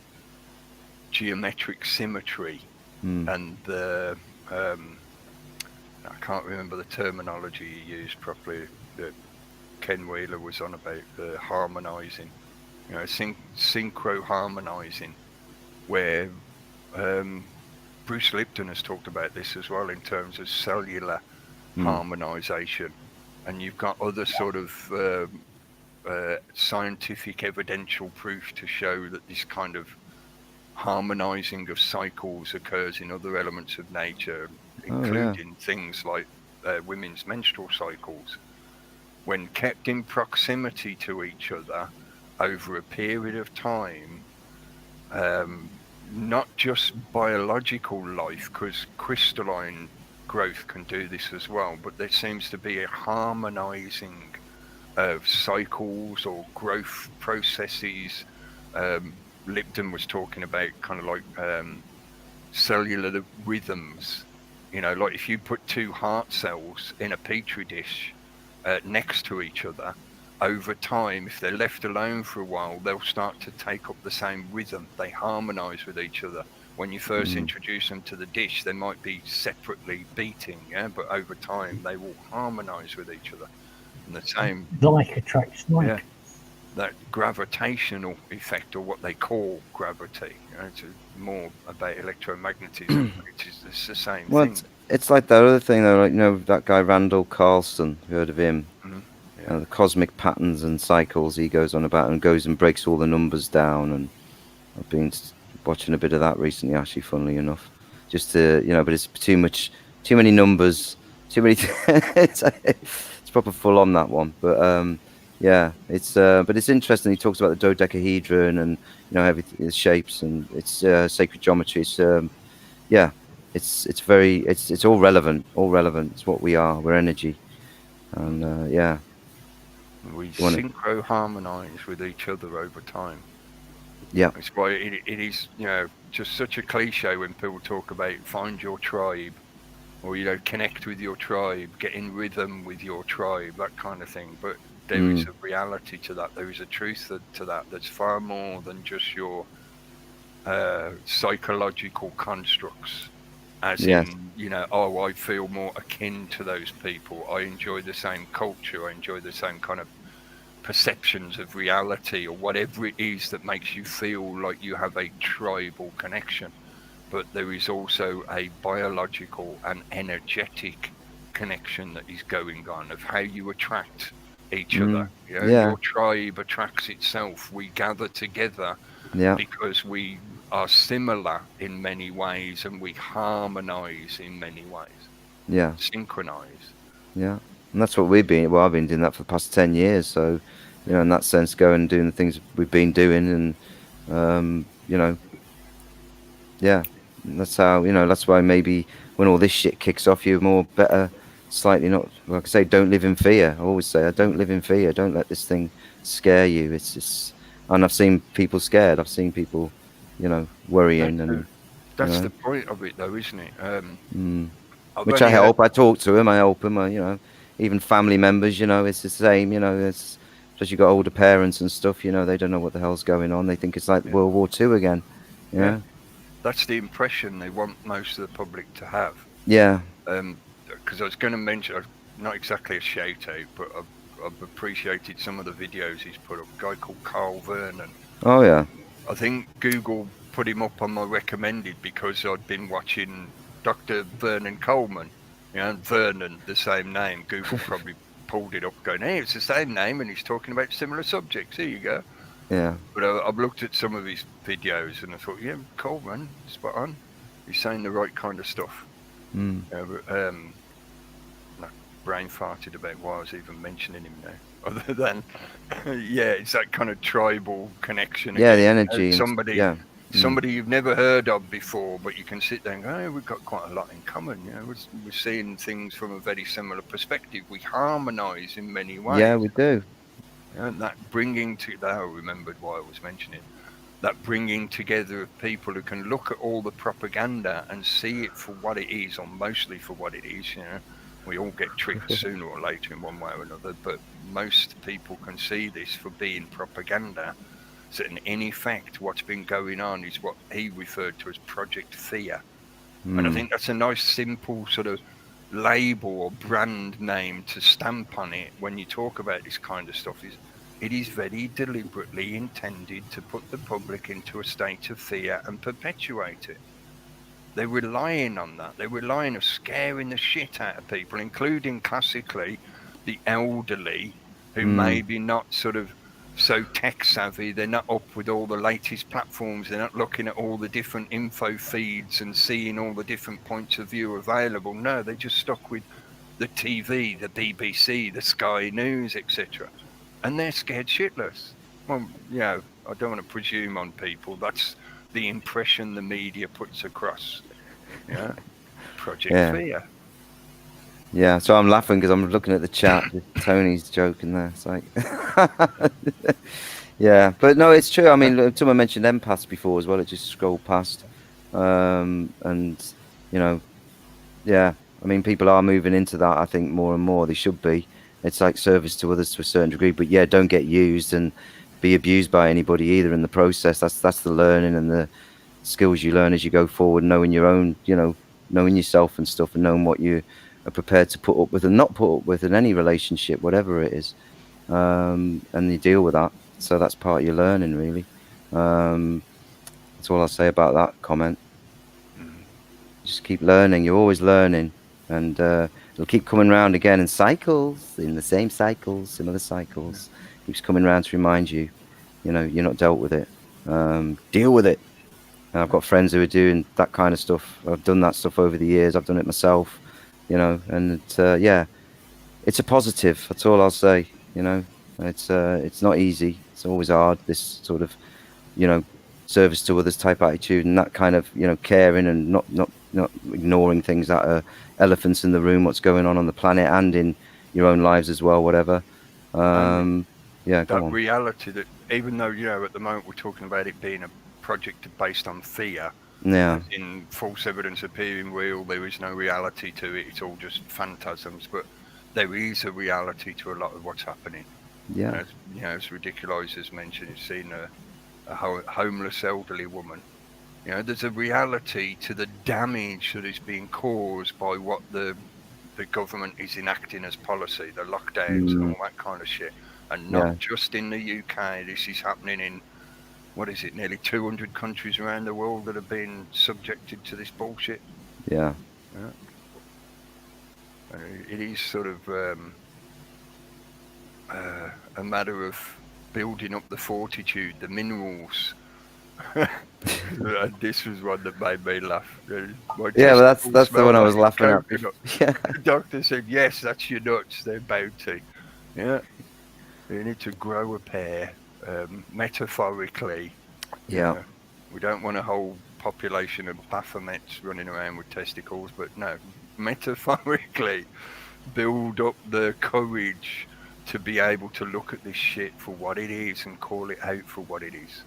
geometric symmetry and the I can't remember the terminology you used properly that Ken Wheeler was on about, the harmonizing, synchro harmonizing, where Bruce Lipton has talked about this as well in terms of cellular harmonization, and you've got other sort of scientific evidential proof to show that this kind of harmonizing of cycles occurs in other elements of nature, including things like women's menstrual cycles. When kept in proximity to each other over a period of time, not just biological life, because crystalline growth can do this as well, but there seems to be a harmonizing of cycles or growth processes. Lipton was talking about kind of like cellular rhythms. You know, like if you put two heart cells in a petri dish next to each other, over time, if they're left alone for a while, they'll start to take up the same rhythm. They harmonize with each other. When you first introduce them to the dish, they might be separately beating, but over time they will harmonize with each other. And the same, like attracts like. That gravitational effect, or what they call gravity, it's more about electromagnetism. It's the same thing. It's like that other thing though, like, you know, that guy Randall Carlson, heard of him? The cosmic patterns and cycles he goes on about, and goes and breaks all the numbers down, and I've been watching a bit of that recently, actually, funnily enough, just to, you know, but it's too many numbers, too many it's proper full on, that one. But but it's interesting. He talks about the dodecahedron and, you know, everything, its shapes, and its sacred geometry. It's it's all relevant. It's what we are. We're energy, and we synchro harmonize with each other over time. Yeah, it's why it is, you know, just such a cliche when people talk about find your tribe, or, you know, connect with your tribe, get in rhythm with your tribe, that kind of thing. But there is a reality to that. There is a truth to that that's far more than just your psychological constructs. As in, you know, oh, I feel more akin to those people. I enjoy the same culture. I enjoy the same kind of perceptions of reality, or whatever it is that makes you feel like you have a tribal connection. But there is also a biological and energetic connection that is going on, of how you attract each other. You know, your tribe attracts itself. We gather together because we are similar in many ways, and we harmonize in many ways. Synchronize. And that's what I've been doing that for the past 10 years. So, you know, in that sense, going and doing the things we've been doing, and you know, that's how, you know, that's why maybe when all this shit kicks off, you're more better slightly, not, like I say, don't live in fear. I always say, I don't live in fear. Don't let this thing scare you. It's just, and I've seen people scared. I've seen people, you know, worrying. And that's the point of it, though, isn't it? Which I help. I talk to them. I help them. You know, even family members. You know, it's the same. You know, it's because you got older parents and stuff. You know, they don't know what the hell's going on. They think it's like World War II again. Yeah. That's the impression they want most of the public to have. Yeah. Because I was going to mention, not exactly a shout out, but I've appreciated some of the videos he's put up. A guy called Carl Vernon. Oh yeah. I think Google put him up on my recommended because I'd been watching Dr. Vernon Coleman. You know, Vernon, the same name. Google probably pulled it up, going, "Hey, it's the same name, and he's talking about similar subjects. Here you go." Yeah. But I've looked at some of his videos, and I thought, yeah, Coleman, spot on. He's saying the right kind of stuff. Brain farted about why I was even mentioning him now. Other than, it's that kind of tribal connection. Yeah, again. the energy. Somebody you've never heard of before, but you can sit there and go, "Oh, we've got quite a lot in common." You know, we're seeing things from a very similar perspective. We harmonise in many ways. Yeah, we do. And that bringing to that, I remembered why I was mentioning that bringing together of people who can look at all the propaganda and see it for what it is, or mostly for what it is. You know, we all get tricked sooner or later in one way or another, but most people can see this for being propaganda. So in effect, what's been going on is what he referred to as Project Fear. And I think that's a nice, simple sort of label or brand name to stamp on it when you talk about this kind of stuff. It is very deliberately intended to put the public into a state of fear and perpetuate it. They're relying on that. They're relying on scaring the shit out of people, including classically the elderly, who maybe not sort of so tech savvy, they're not up with all the latest platforms, they're not looking at all the different info feeds and seeing all the different points of view available. No, they're just stuck with the TV, the BBC, the Sky News, etc. And they're scared shitless. Well, you know, I don't want to presume on people. That's the impression the media puts across. Yeah. Project Fear. Yeah, so I'm laughing because I'm looking at the chat. Tony's joking there. It's like, yeah, but no, it's true. I mean, someone mentioned empaths before as well. It just scrolled past, and you know, yeah. I mean, people are moving into that. I think more and more they should be. It's like service to others to a certain degree, but yeah, don't get used and be abused by anybody either in the process. That's the learning and the skills you learn as you go forward, knowing your own, you know, knowing yourself and stuff, and knowing what you are prepared to put up with and not put up with in any relationship, whatever it is, and you deal with that. So that's part of your learning, really. That's all I'll say about that comment. Just keep learning. You're always learning, and it'll keep coming round again in cycles, in the same cycles, similar cycles. Keeps coming round to remind you, you know, you're not dealt with it. Deal with it. And I've got friends who are doing that kind of stuff. I've done that stuff over the years. I've done it myself, you know, and yeah, it's a positive. That's all I'll say. You know, it's not easy. It's always hard. This sort of, you know, service to others type attitude and that kind of, you know, caring and not ignoring things that are elephants in the room, what's going on the planet and in your own lives as well, whatever. Yeah, that reality that even though, you know, at the moment we're talking about it being a project based on fear, in false evidence appearing real, there is no reality to it. It's all just phantasms, but there is a reality to a lot of what's happening. Yeah. As, you know, as ridiculous as mentioned, you've seen a homeless elderly woman. You know, there's a reality to the damage that is being caused by what the government is enacting as policy, the lockdowns and all that kind of shit. And not just in the UK, this is happening in, what is it, nearly 200 countries around the world that have been subjected to this bullshit. Yeah. It is sort of a matter of building up the fortitude, the minerals. This was one that made me laugh. Yeah, well, that's the one I was laughing at. Yeah. The doctor said, yes, that's your nuts, they're bounty. Yeah. You need to grow a pair, metaphorically. Yeah. We don't want a whole population of Baphomets running around with testicles, but no, metaphorically build up the courage to be able to look at this shit for what it is and call it out for what it is.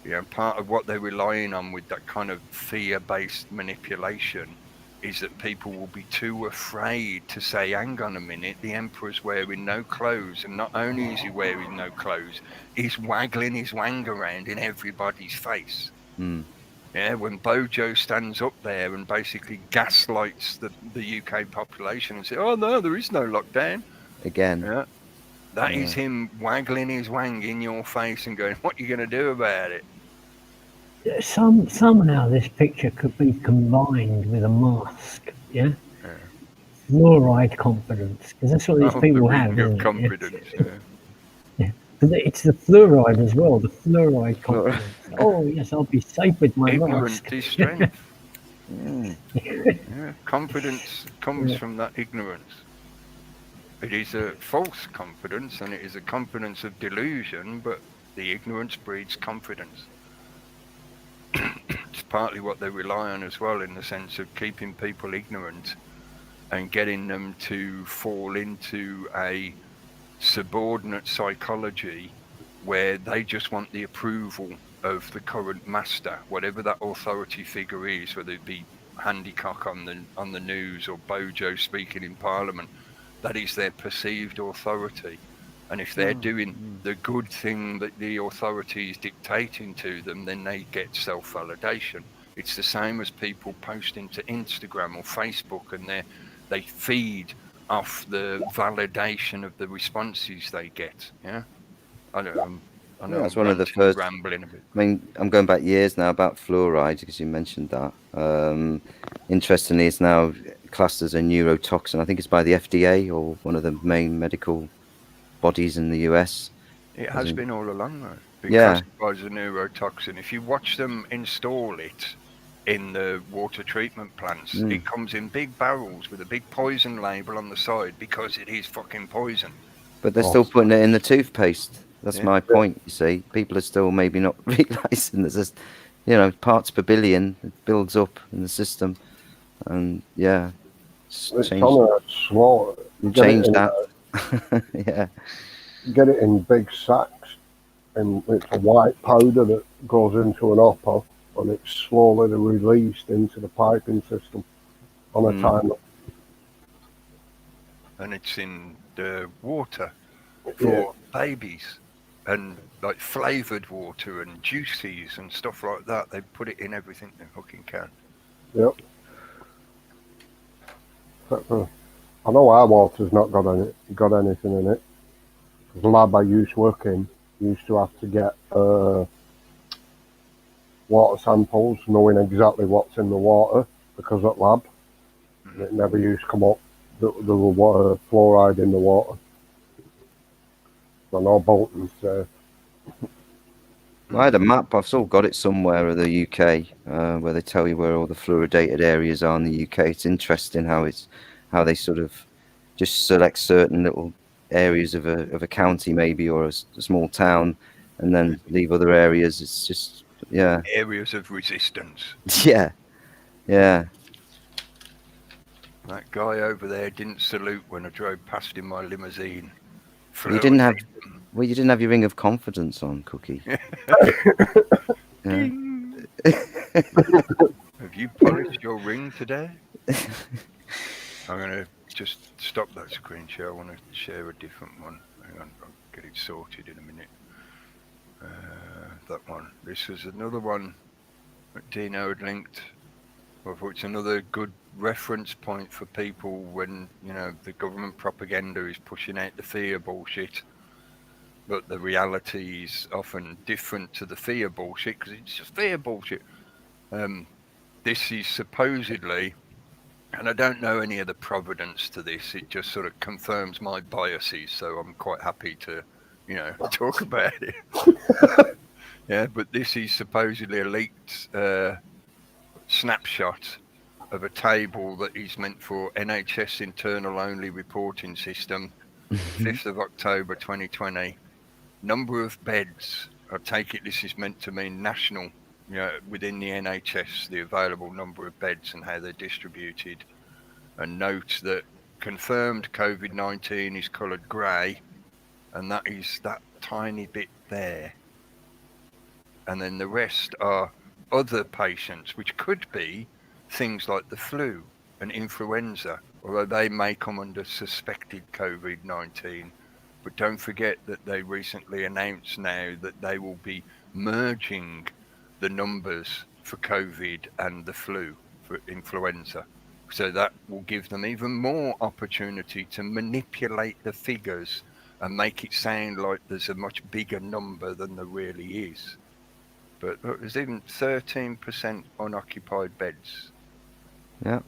You know, part of what they're relying on with that kind of fear-based manipulation is that people will be too afraid to say, hang on a minute, the emperor's wearing no clothes, and not only is he wearing no clothes, he's waggling his wang around in everybody's face. Yeah, when Bojo stands up there and basically gaslights the UK population and says, oh no, there is no lockdown. Again. Yeah. That is him waggling his wang in your face and going, what are you going to do about it? Somehow this picture could be combined with a mask, fluoride confidence, because that's what these people have. Confidence, But it's the fluoride as well, the fluoride confidence. Oh yes, I'll be safe with my ignorance mask. Is strength. Confidence comes from that ignorance. It is a false confidence, and it is a confidence of delusion, but the ignorance breeds confidence. It's partly what they rely on as well, in the sense of keeping people ignorant and getting them to fall into a subordinate psychology where they just want the approval of the current master, whatever that authority figure is, whether it be Handicock on the news or Bojo speaking in Parliament. That is their perceived authority. And if they're doing the good thing that the authority is dictating to them, then they get self-validation. It's the same as people posting to Instagram or Facebook, and they feed off the validation of the responses they get. Yeah, I know. That's one of the first. Rambling a bit. I mean, I'm going back years now about fluoride because you mentioned that. Interestingly, it's now classed as a neurotoxin. I think it's by the FDA or one of the main medical bodies in the US. It has been all along, though, Yeah. because it was a neurotoxin. If you watch them install it in the water treatment plants, it comes in big barrels with a big poison label on the side because it is fucking poison. But they're still putting it in the toothpaste. That's Yeah. my point, you see. People are still maybe not realising there's just, parts per billion. It builds up in the system. And, yeah. It's on a slow. You get Change it in, that. Yeah. You get it in big sacks, and it's a white powder that goes into an hopper, and it's slowly released into the piping system on a timer. And it's in the water for babies, and like flavoured water and juices and stuff like that. They put it in everything they fucking can. Yep. I know our water's not got anything in it. The lab I used to work in used to have to get water samples, knowing exactly what's in the water, because at lab it never used to come up that there was fluoride in the water. I know Bolton's there. I had a map. I've still got it somewhere of the UK where they tell you where all the fluoridated areas are in the UK. It's interesting how they sort of just select certain little areas of a county maybe, or a small town, and then leave other areas. It's just areas of resistance. Yeah. That guy over there didn't salute when I drove past in my limousine. You didn't have your ring of confidence on, Cookie. Have you polished your ring today? I'm going to just stop that screen share. I want to share a different one. Hang on, I'll get it sorted in a minute. That one. This is another one that Dino had linked. I thought it's another good reference point for people when, the government propaganda is pushing out the fear bullshit. But the reality is often different to the fear bullshit because it's just fear bullshit. This is supposedly, and I don't know any of the provenance to this, it just sort of confirms my biases, so I'm quite happy to, talk about it. Yeah, but this is supposedly a leaked snapshot of a table that is meant for NHS internal only reporting system, 5th of October 2020. Number of beds, I take it this is meant to mean national, within the NHS, the available number of beds and how they're distributed. And note that confirmed COVID-19 is coloured grey, and that is that tiny bit there. And then the rest are other patients, which could be things like the flu and influenza, although they may come under suspected COVID-19. But don't forget that they recently announced now that they will be merging the numbers for COVID and the flu for influenza. So that will give them even more opportunity to manipulate the figures and make it sound like there's a much bigger number than there really is. But look, there's even 13% unoccupied beds. Yeah.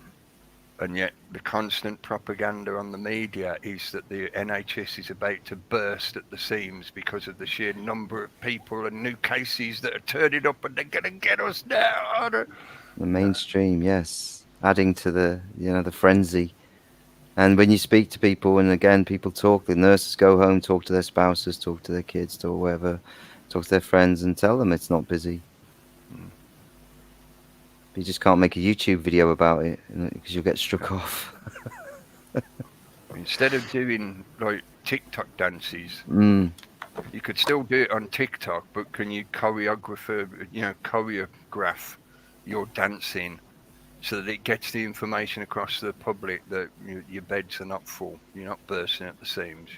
And yet the constant propaganda on the media is that the NHS is about to burst at the seams because of the sheer number of people and new cases that are turning up, and they're going to get us now. The mainstream, yes. Adding to the, the frenzy. And when you speak to people, and again, people talk, the nurses go home, talk to their spouses, talk to their kids, talk whatever, talk to their friends and tell them it's not busy. You just can't make a YouTube video about it because you'll get struck off. Instead of doing like TikTok dances, you could still do it on TikTok, but can you choreograph your dancing so that it gets the information across to the public that your beds are not full, you're not bursting at the seams.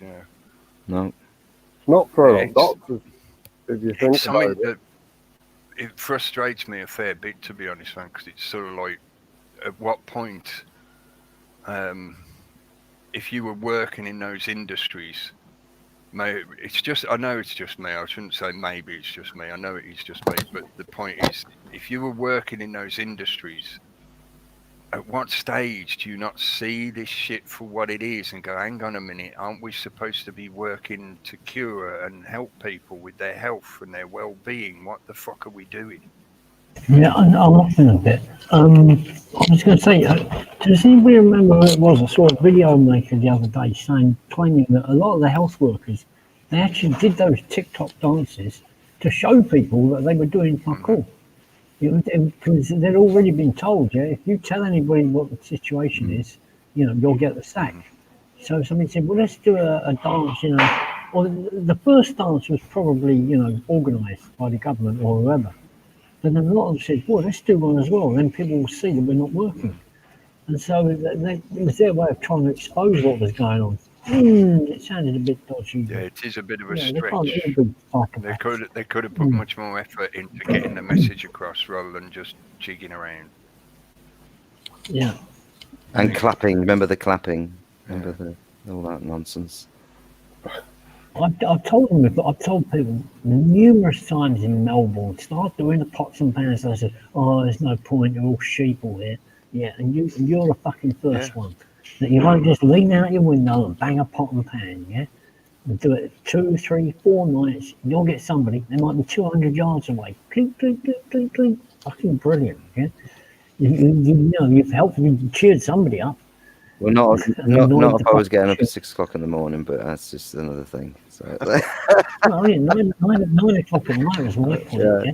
No. It's not for doctors, if you think about it. It frustrates me a fair bit, to be honest, man, because it's sort of like, at what point, if you were working in those industries, I know it's just me, I shouldn't say maybe it's just me, I know it is just me, but the point is, if you were working in those industries, at what stage do you not see this shit for what it is and go, hang on a minute, aren't we supposed to be working to cure and help people with their health and their well-being? What the fuck are we doing? Yeah, I'm laughing a bit. I was going to say, does anybody remember who it was? I saw a video maker the other day claiming that a lot of the health workers, they actually did those TikTok dances to show people that they were doing fuck all. Because they'd already been told, yeah, if you tell anybody what the situation is, you'll get the sack. So somebody said, well, let's do a dance, Well, the first dance was probably, organised by the government or whoever. But then a lot of them said, well, let's do one as well. Then people will see that we're not working. And so it was their way of trying to expose what was going on. It sounded a bit dodgy. Yeah, it is a bit of a They stretch. can't be big psychopaths. They could have put much more effort into getting the message across rather than just jigging around. Yeah. And clapping. Remember the clapping? Remember all that nonsense? I've told people numerous times in Melbourne, start doing the pots and pans. I said, oh, there's no point, they're all sheeple here. Yeah, and you're the fucking first one. That you won't just lean out your window and bang a pot and pan, yeah? And do it 2, 3, 4 nights, and you'll get somebody, they might be 200 yards away. Clink, clink, clink, clink, clink. Fucking brilliant, yeah? You've helped, you've cheered somebody up. Well, not if I was getting up at 6 o'clock in the morning, but that's just another thing. So. Well, yeah, 9 o'clock at night was my point. Yeah.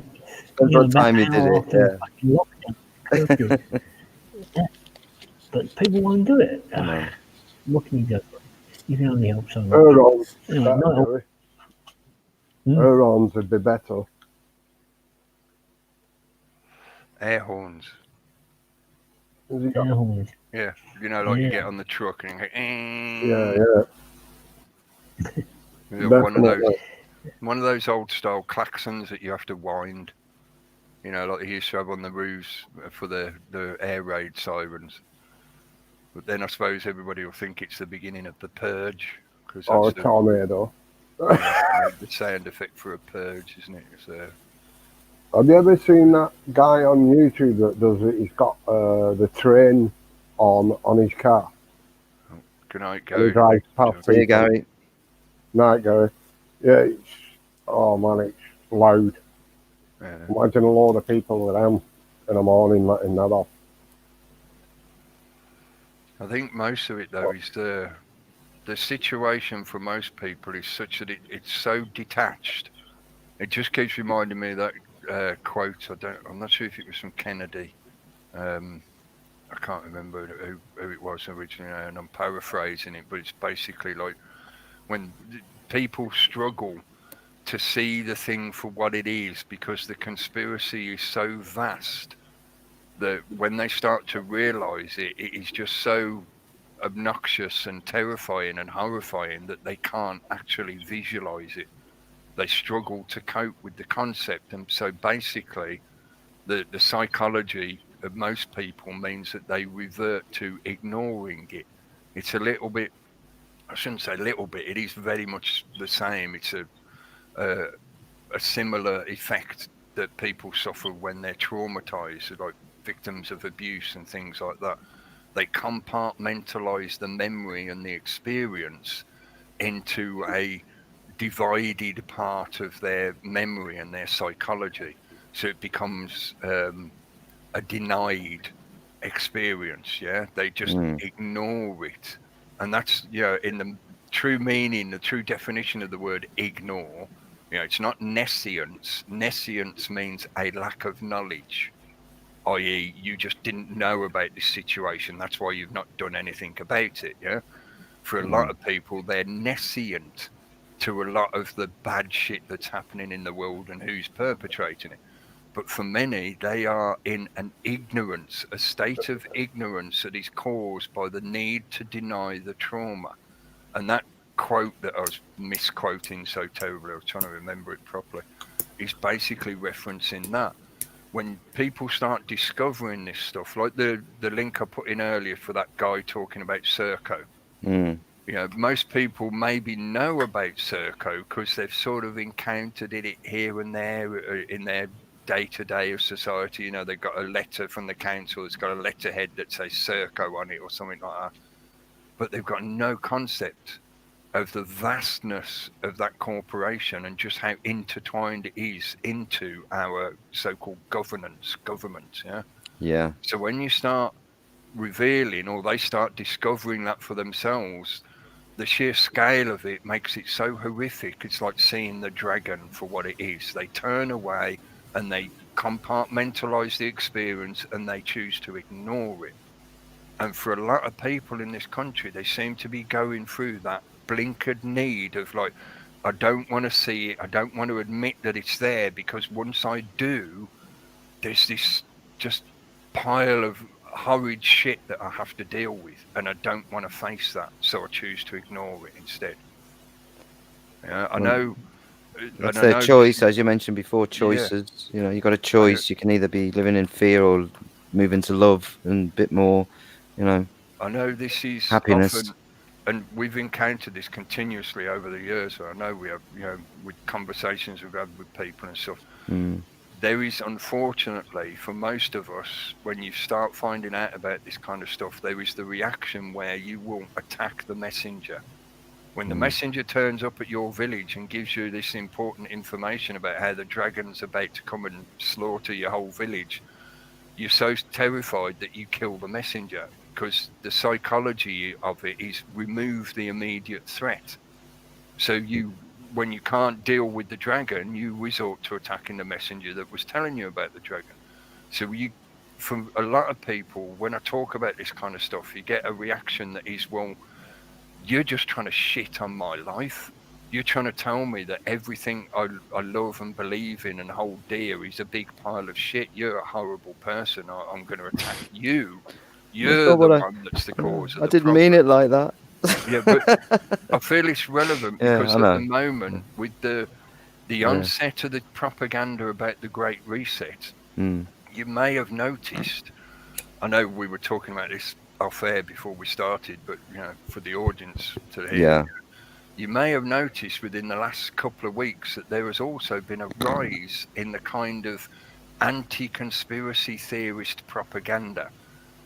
That's what time you did it. Yeah. Lockdown, but people won't do it. What can you do? You can only help someone. Air horns would be better. Air horns. Air horns. Yeah, you get on the truck and you go, one of those old style klaxons that you have to wind, like they used to have on the roofs for the air raid sirens. But then I suppose everybody will think it's the beginning of the purge. Or a tornado. The sound effect for a purge, isn't it? So, have you ever seen that guy on YouTube that does it? He's got the train on his car. Good night, Gary. He drives past See you, Gary. Night, Gary. Yeah, it's loud. Yeah. Imagine a load of people around in the morning letting that off. I think most of it, though, is the situation for most people is such that it's so detached. It just keeps reminding me of that quote. I'm not sure if it was from Kennedy. I can't remember who it was originally, and I'm paraphrasing it, but it's basically like when people struggle to see the thing for what it is because the conspiracy is so vast that when they start to realise it is just so obnoxious and terrifying and horrifying that they can't actually visualise it. They struggle to cope with the concept, and so basically the psychology of most people means that they revert to ignoring it. It's a little bit, I shouldn't say little bit, it is very much the same. It's a similar effect that people suffer when they're traumatized, like victims of abuse and things like that. They compartmentalize the memory and the experience into a divided part of their memory and their psychology. So it becomes a denied experience. They just ignore it, and that's in the true meaning, the true definition of the word ignore. It's not nescience. Nescience means a lack of knowledge, i.e. you just didn't know about this situation, that's why you've not done anything about it. For a lot of people, they're nescient to a lot of the bad shit that's happening in the world and who's perpetrating it. But for many, they are in an ignorance, a state of ignorance that is caused by the need to deny the trauma. And that quote that I was misquoting so terribly, I was trying to remember it properly, is basically referencing that. When people start discovering this stuff, like the link I put in earlier for that guy talking about Serco, most people maybe know about Serco because they've sort of encountered it here and there in their day-to-day of society. You know, they've got a letter from the council, it's got a letterhead that says Serco on it or something like that. But they've got no concept of the vastness of that corporation and just how intertwined it is into our so-called government. Yeah. So when you start revealing, or they start discovering that for themselves, the sheer scale of it makes it so horrific. It's like seeing the dragon for what it is. They turn away and they compartmentalize the experience and they choose to ignore it. And for a lot of people in this country, they seem to be going through that blinkered need of like, I don't want to see it. I don't want to admit that it's there, because once I do, there's this just pile of horrid shit that I have to deal with, and I don't want to face that, so I choose to ignore it instead. Yeah, I know. It's their choice, as you mentioned before. Choices. You know, you got a choice. You can either be living in fear or move into love and a bit more. You know. I know this is happiness. Often, and we've encountered this continuously over the years. So I know we have, you know, with conversations we've had with people and stuff. There is, unfortunately, for most of us, when you start finding out about this kind of stuff, there is the reaction where you will attack the messenger. When the messenger turns up at your village and gives you this important information about how the dragon's about to come and slaughter your whole village, you're so terrified that you kill the messenger, because the psychology of it is remove the immediate threat. So you, when you can't deal with the dragon, you resort to attacking the messenger that was telling you about the dragon. So you, from a lot of people, when I talk about this kind of stuff, you get a reaction that is, well, you're just trying to shit on my life. You're trying to tell me that everything I love and believe in and hold dear is a big pile of shit. You're a horrible person. I'm going to attack you. You're the one that's the cause of I the didn't problem. mean it like that. Yeah, but I feel it's relevant because at the moment, with the onset of the propaganda about the Great Reset, you may have noticed, I know we were talking about this off air before we started, but you know, for the audience to hear, you may have noticed within the last couple of weeks that there has also been a rise in the kind of anti-conspiracy theorist propaganda.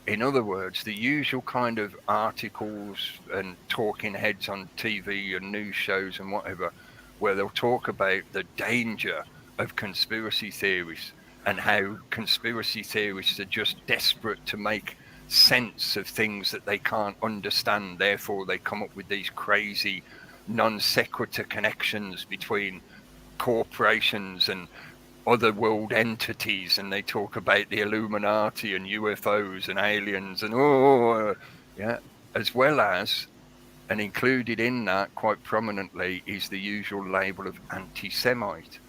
In other words, the usual kind of articles and talking heads on TV and news shows and whatever, where they'll talk about the danger of conspiracy theories and how conspiracy theorists are just desperate to make sense of things that they can't understand. Therefore, they come up with these crazy non sequitur connections between corporations and other world entities, and they talk about the Illuminati and UFOs and aliens and as well as, and included in that quite prominently, is the usual label of anti-Semite.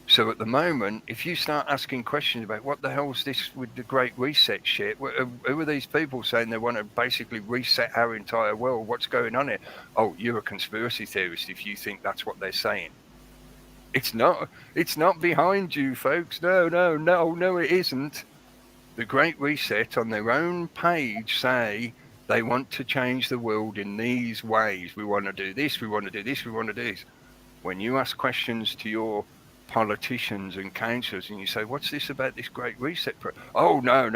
So at the moment, if you start asking questions about what the hell's this with the Great Reset shit, who are these people saying they want to basically reset our entire world? What's going on here? Oh, you're a conspiracy theorist if you think that's what they're saying. It's not behind you, folks. No, it isn't. The Great Reset on their own page say they want to change the world in these ways. We want to do this, we want to do this, we want to do this. When you ask questions to your politicians and councillors and you say, what's this about this Great Reset? Oh, no,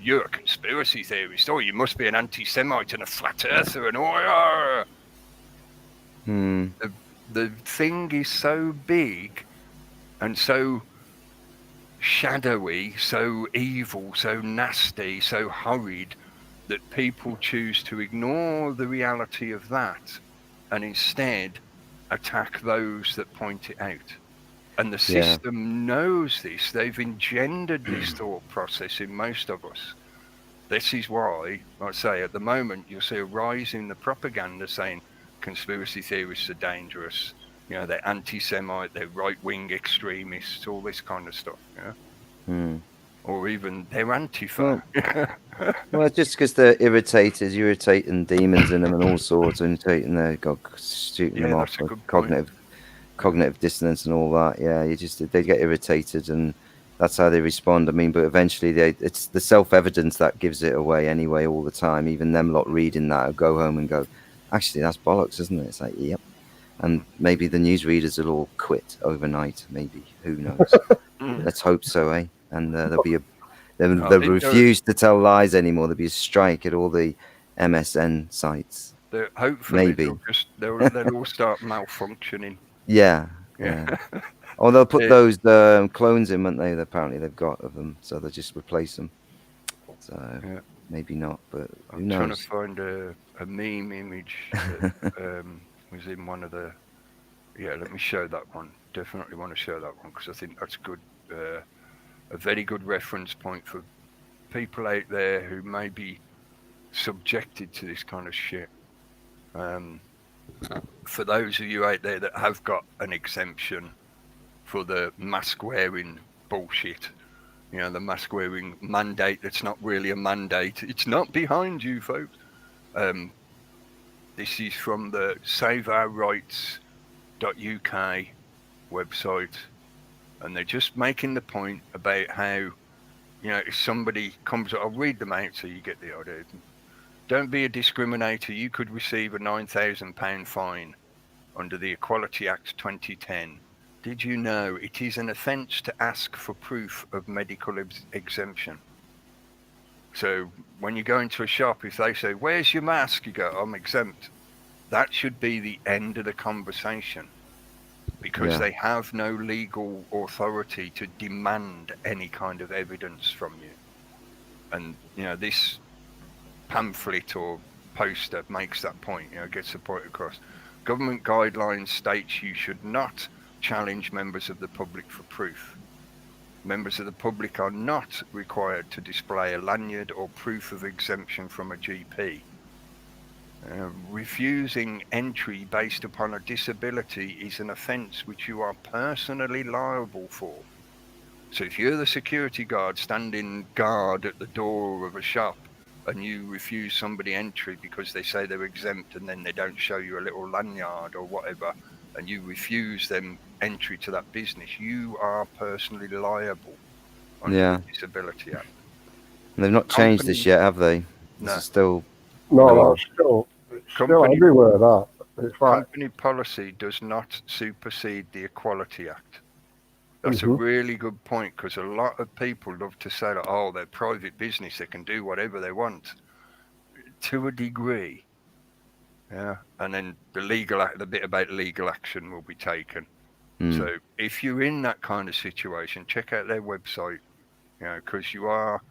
you're a conspiracy theorist. Oh, you must be an anti-Semite and a flat earther and all. The thing is so big and so shadowy, so evil, so nasty, so horrid, that people choose to ignore the reality of that and instead attack those that point it out. And the system knows this. They've engendered this thought process in most of us. This is why, I say, at the moment, you'll see a rise in the propaganda saying conspiracy theorists are dangerous. You know, they're anti-Semite, they're right-wing extremists, all this kind of stuff. Yeah? Or even they're Antifa. Well, it's just because they're irritating demons in them and all sorts, irritating their shooting them off, cognitive dissonance and all that. Yeah, they get irritated and that's how they respond. I mean, but eventually it's the self-evidence that gives it away anyway all the time. Even them lot reading that will go home and go, actually, that's bollocks, isn't it? It's like, yep. And maybe the newsreaders will all quit overnight. Maybe, who knows? Let's hope so, eh? And there'll be they'll think refuse to tell lies anymore. There'll be a strike at all the MSN sites. Hopefully Maybe. they'll all start malfunctioning. Yeah. Or they'll put those clones in, won't they? Apparently they've got of them, so they'll just replace them. So maybe not, but who knows? I'm trying to find a meme image that was in one of the. Yeah, let me show that one. Definitely want to show that one because I think that's good. A very good reference point for people out there who may be subjected to this kind of shit. For those of you out there that have got an exemption for the mask wearing bullshit, the mask wearing mandate that's not really a mandate. It's not behind you, folks. This is from the saveourrights.uk website, and they're just making the point about how, if somebody comes, I'll read them out so you get the idea. Don't be a discriminator. You could receive a £9,000 fine under the Equality Act 2010. Did you know it is an offence to ask for proof of medical exemption? So when you go into a shop, if they say, "Where's your mask?" you go, "I'm exempt." That should be the end of the conversation, because they have no legal authority to demand any kind of evidence from you. And, this pamphlet or poster makes that point, gets the point across. Government guidelines states you should not challenge members of the public for proof. Members of the public are not required to display a lanyard or proof of exemption from a GP. Refusing entry based upon a disability is an offence which you are personally liable for. So if you're the security guard standing guard at the door of a shop and you refuse somebody entry because they say they're exempt and then they don't show you a little lanyard or whatever, and you refuse them entry to that business, you are personally liable under the Disability Act. And they've not changed this yet, have they? No. This is still... No, that's still everywhere, that. It's company policy does not supersede the Equality Act. That's a really good point, because a lot of people love to say that, they're private business, they can do whatever they want. To a degree. Yeah. And then the bit about legal action will be taken. So if you're in that kind of situation, check out their website, because you are...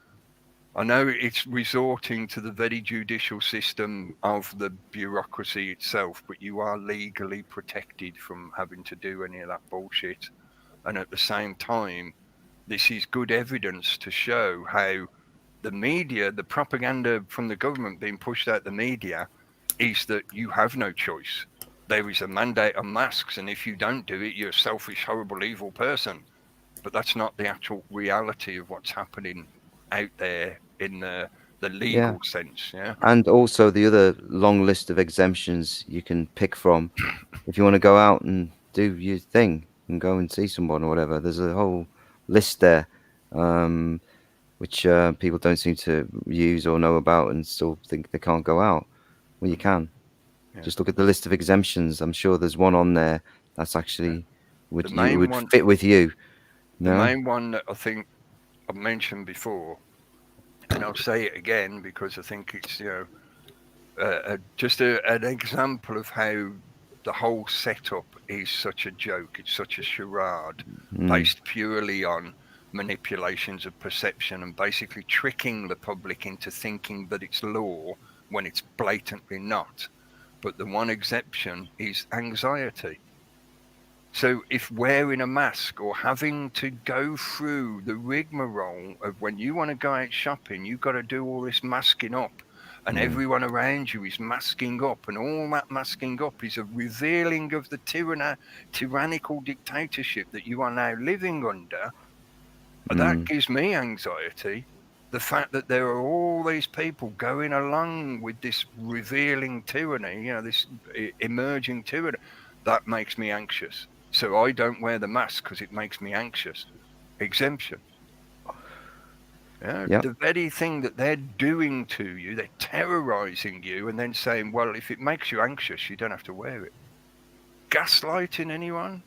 I know it's resorting to the very judicial system of the bureaucracy itself, but you are legally protected from having to do any of that bullshit. And at the same time, this is good evidence to show how the media, the propaganda from the government being pushed out the media, is that you have no choice. There is a mandate on masks, and if you don't do it, you're a selfish, horrible, evil person. But that's not the actual reality of what's happening out there in the legal sense. Yeah. And also the other long list of exemptions you can pick from if you want to go out and do your thing and go and see someone or whatever. There's a whole list there, which people don't seem to use or know about and still think they can't go out. Well, you can. Just look at the list of exemptions. I'm sure there's one on there that's actually would fit with you. The main one that I think I've mentioned before, and I'll say it again because I think it's just an example of how the whole setup is such a joke. It's such a charade based purely on manipulations of perception and basically tricking the public into thinking that it's law when it's blatantly not. But the one exception is anxiety. So if wearing a mask or having to go through the rigmarole of when you want to go out shopping, you've got to do all this masking up, and everyone around you is masking up, and all that masking up is a revealing of the tyrannical dictatorship that you are now living under. That gives me anxiety. The fact that there are all these people going along with this revealing tyranny, this emerging tyranny, that makes me anxious. So I don't wear the mask because it makes me anxious. Exemption. The very thing that they're doing to you, they're terrorizing you and then saying, well, if it makes you anxious, you don't have to wear it. Gaslighting anyone?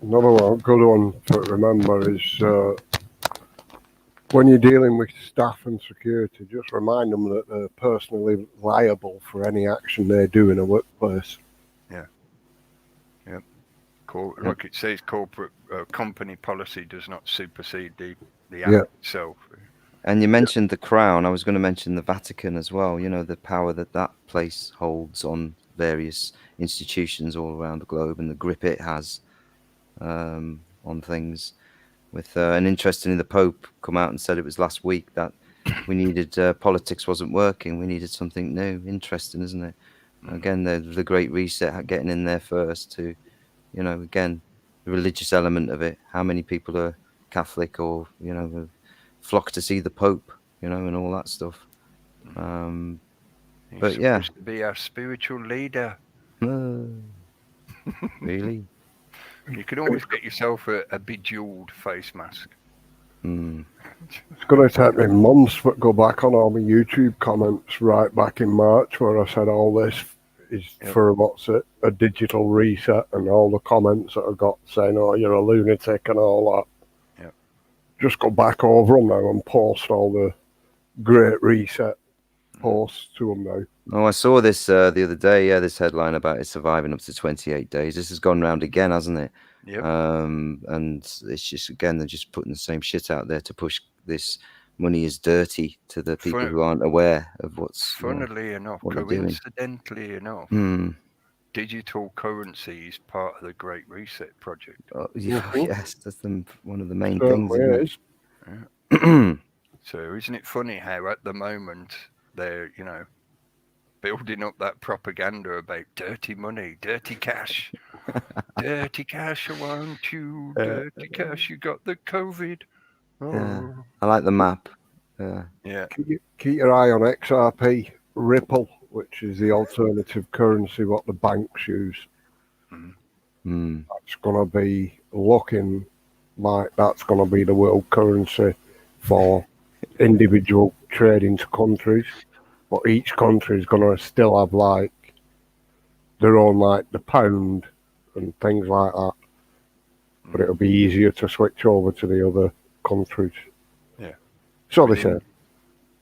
Another one, good one to remember is when you're dealing with staff and security, just remind them that they're personally liable for any action they do in a workplace. Like it says, corporate company policy does not supersede the Yeah. act itself. And you mentioned the Crown. I was going to mention the Vatican as well. You know, the power that that place holds on various institutions all around the globe, and the grip it has on things. With and interestingly, the Pope come out and said it was last week that we needed politics wasn't working. We needed something new. Interesting, isn't it? Again, the Great Reset, getting in there first to, you know, again, the religious element of it. How many people are Catholic or, you know, flock to see the Pope, you know, and all that stuff. He's But supposed to be our spiritual leader. Really? You can always get yourself a bejeweled face mask. It's going to take me months to go back on all my YouTube comments right back in March where I said all this is for what's it, a digital reset, and all the comments that I got saying, oh, you're a lunatic and all that. Yep. Just go back over them now and post all the Great Reset posts to them now. Oh, I saw this the other day. Yeah, this headline about it surviving up to 28 days. This has gone round again, hasn't it? Yep. And it's just, again, they're just putting the same shit out there to push this money is dirty to the people who aren't aware of what's. Funnily enough, coincidentally enough, digital currency is part of the Great Reset project. Oh, yes, that's one of the main things. Isn't it? So isn't it funny how at the moment they're, you know, building up that propaganda about dirty money, dirty cash. Dirty cash, I want you. Dirty cash, you got the COVID. Oh. Yeah. I like the map. Yeah. Keep your eye on XRP, Ripple, which is the alternative currency what the banks use. That's going to be looking like that's going to be the world currency for individual trading to countries. But each country is going to still have like their own, like the pound and things like that. But it'll be easier to switch over to the other countries. Yeah. So they say.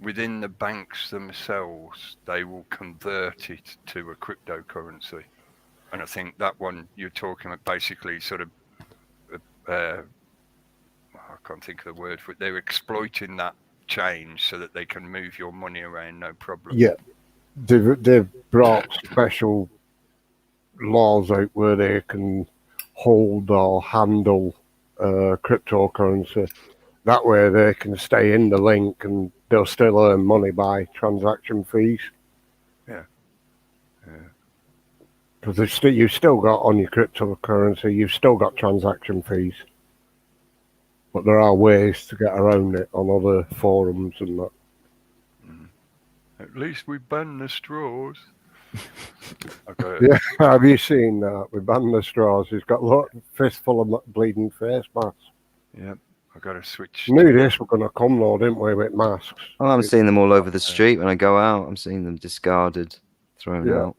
Within the banks themselves, they will convert it to a cryptocurrency. And I think that one you're talking about basically sort of, I can't think of the word for it. They're exploiting that change so that they can move your money around no problem. Yeah. They've brought special laws out where they can hold or handle cryptocurrency. That way they can stay in the link and they'll still earn money by transaction fees. Yeah. Because you've still got on your cryptocurrency, you've still got transaction fees. But there are ways to get around it on other forums and that. At least we banned the straws. Yeah, have you seen that? We banned the straws. He's got a fistful of bleeding face masks. Yep, I got to switch. Knew this were going to come though, didn't we, with masks? Oh, I'm seeing them all over the street when I go out. I'm seeing them discarded, thrown out.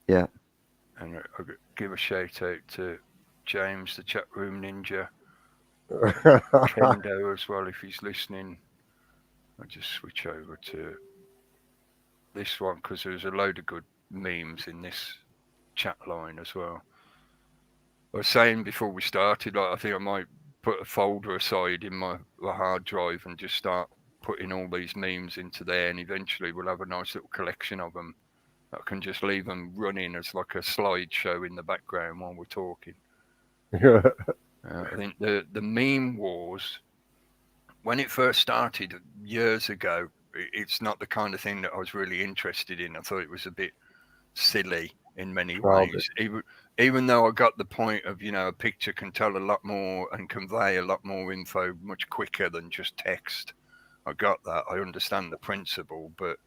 Yeah. And I'll give a shout out to James, the chat room ninja. Kendo as well, if he's listening. I'll just switch over to this one because there's a load of good memes in this chat line as well. I was saying before we started, like, I think I might put a folder aside in my hard drive and just start putting all these memes into there, and eventually we'll have a nice little collection of them. I can just leave them running as like a slideshow in the background while we're talking. I think the meme wars, when it first started years ago, it's not the kind of thing that I was really interested in. I thought it was a bit silly in many ways, even though I got the point of, you know, a picture can tell a lot more and convey a lot more info much quicker than just text. I got that. I understand the principle, but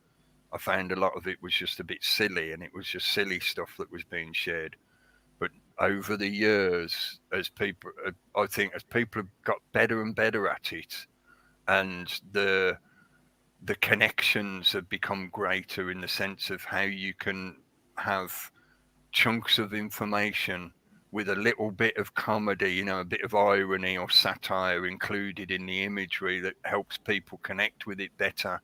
I found a lot of it was just a bit silly, and it was just silly stuff that was being shared. But over the years, as people have got better and better at it, and the connections have become greater in the sense of how you can have chunks of information with a little bit of comedy, you know, a bit of irony or satire included in the imagery that helps people connect with it better.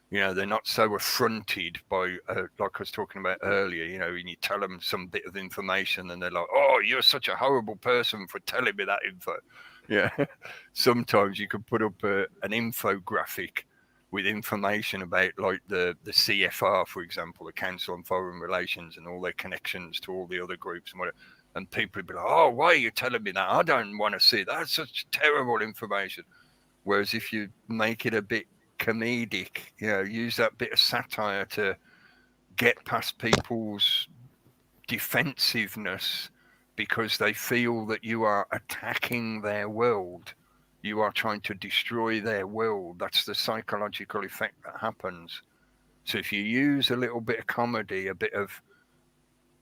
You know, they're not so affronted by, like I was talking about earlier, you know, when you tell them some bit of information and they're like, oh, you're such a horrible person for telling me that info. Yeah. Sometimes you could put up an infographic with information about like the CFR, for example, the Council on Foreign Relations, and all their connections to all the other groups and whatever. And people would be like, oh, why are you telling me that? I don't want to see that. That's such terrible information. Whereas if you make it a bit comedic, you know, use that bit of satire to get past people's defensiveness because they feel that you are attacking their world. You are trying to destroy their world. That's the psychological effect that happens. So if you use a little bit of comedy, a bit of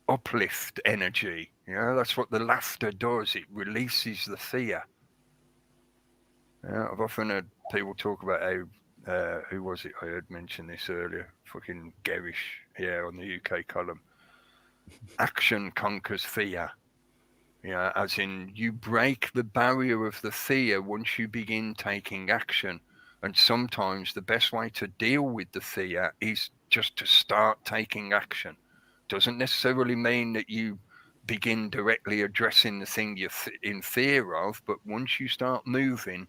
uplift energy, you know, that's what the laughter does. It releases the fear. Yeah, I've often heard people talk about how, who was it I heard mention this earlier? Fucking garish, yeah, on the UK column. Action conquers fear. Yeah, as in you break the barrier of the fear once you begin taking action. And sometimes the best way to deal with the fear is just to start taking action. Doesn't necessarily mean that you begin directly addressing the thing you're in fear of, but once you start moving,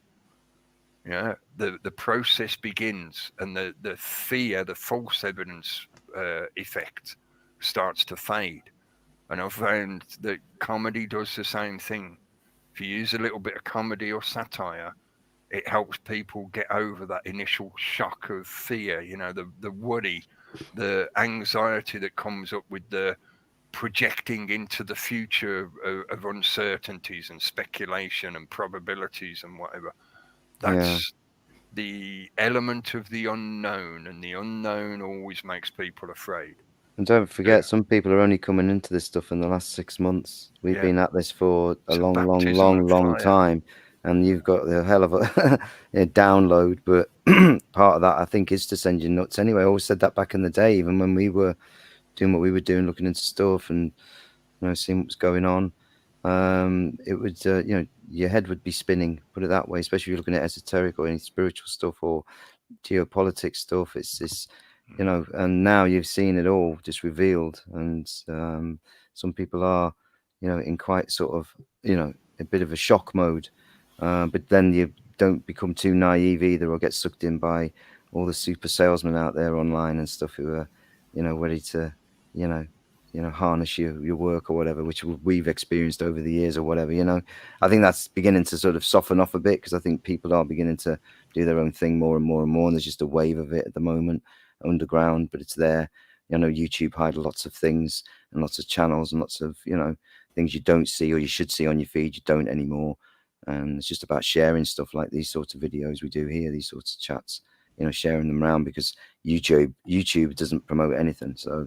yeah, the process begins, and the fear, the false evidence effect starts to fade. And I've found that comedy does the same thing. If you use a little bit of comedy or satire, it helps people get over that initial shock of fear, you know, the worry, the anxiety that comes up with the projecting into the future of uncertainties and speculation and probabilities and whatever. That's the element of the unknown, and the unknown always makes people afraid. And don't forget, some people are only coming into this stuff in the last 6 months. We've been at this for a long time, and you've got the hell of a download. But part of that, I think, is to send you nuts. Anyway, I always said that back in the day, even when we were doing what we were doing, looking into stuff and, you know, seeing what was going on. It would, you know, your head would be spinning, put it that way, especially if you're looking at esoteric or any spiritual stuff or geopolitics stuff. It's this, you know, and now you've seen it all just revealed. And some people are, you know, in quite sort of, you know, a bit of a shock mode. But then you don't become too naive either, or get sucked in by all the super salesmen out there online and stuff who are, you know, ready to, you know, harness your work or whatever, which we've experienced over the years or whatever, you know. I think that's beginning to sort of soften off a bit, because I think people are beginning to do their own thing more and more and more. And there's just a wave of it at the moment, underground, but it's there. You know, YouTube hide lots of things and lots of channels and lots of, you know, things you don't see or you should see on your feed. You don't anymore. And it's just about sharing stuff like these sorts of videos we do here, these sorts of chats, you know, sharing them around, because YouTube doesn't promote anything. So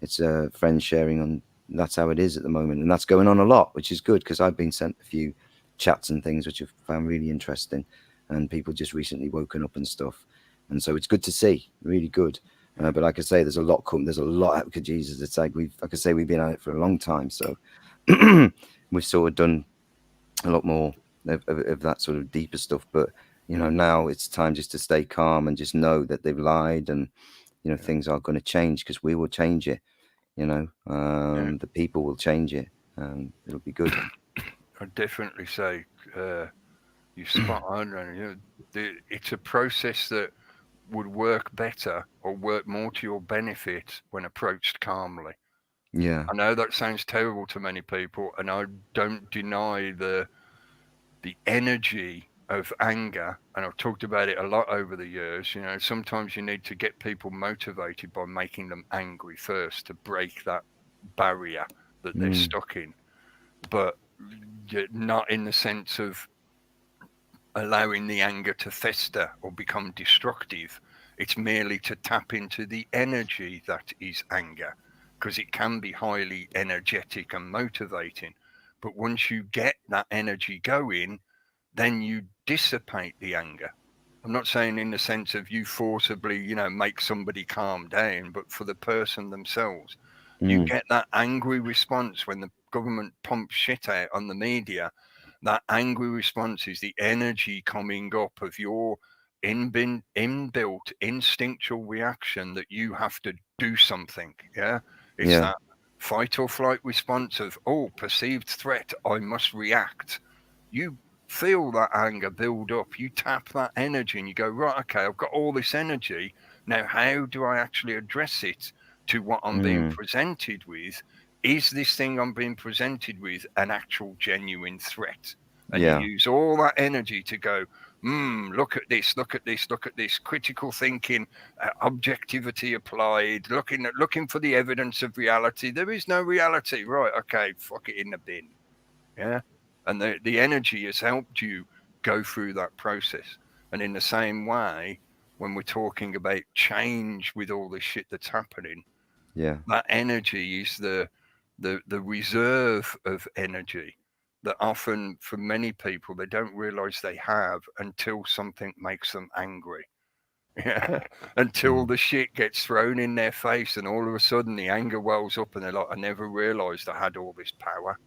it's friends sharing on. That's how it is at the moment, and that's going on a lot, which is good, because I've been sent a few chats and things which I've found really interesting, and people just recently woken up and stuff, and so it's good to see, really good. But like I say, there's a lot. There's a lot. Jesus, it's like we've been at it for a long time, so we've sort of done a lot more of that sort of deeper stuff. But you know, now it's time just to stay calm and just know that they've lied, and you know, things are going to change, because we will change it. You know, the people will change it, and it'll be good. I'd definitely say you spot on, and you know, it's a process that would work better or work more to your benefit when approached calmly. Yeah, I know that sounds terrible to many people, and I don't deny the energy of anger, and I've talked about it a lot over the years. You know, sometimes you need to get people motivated by making them angry first to break that barrier that they're stuck in, but not in the sense of allowing the anger to fester or become destructive. It's merely to tap into the energy that is anger, because it can be highly energetic and motivating. But once you get that energy going, then you dissipate the anger. I'm not saying in the sense of you forcibly, you know, make somebody calm down, but for the person themselves. You get that angry response when the government pumps shit out on the media, that angry response is the energy coming up of your inbuilt instinctual reaction that you have to do something. Yeah, it's that fight or flight response of, oh, perceived threat, I must react. You feel that anger build up, you tap that energy and you go, right, okay, I've got all this energy. Now, how do I actually address it to what I'm being presented with? Is this thing I'm being presented with an actual genuine threat? And you use all that energy to go, look at this, look at this, look at this, critical thinking, objectivity applied, looking for the evidence of reality. There is no reality. Right, okay, fuck it in the bin. Yeah. And the energy has helped you go through that process. And in the same way, when we're talking about change with all this shit that's happening, that energy is the reserve of energy that often, for many people, they don't realize they have until something makes them angry. Yeah. Until the shit gets thrown in their face and all of a sudden the anger wells up and they're like, I never realized I had all this power.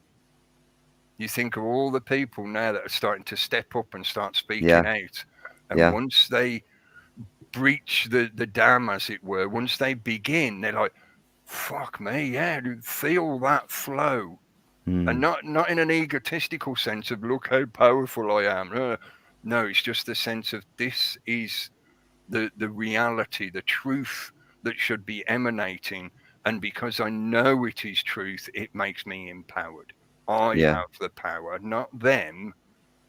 You think of all the people now that are starting to step up and start speaking out. And once they breach the dam, as it were, once they begin, they're like, fuck me, feel that flow. And not in an egotistical sense of, look how powerful I am. No, it's just the sense of, this is the reality, the truth that should be emanating. And because I know it is truth, it makes me empowered. I have the power, not them.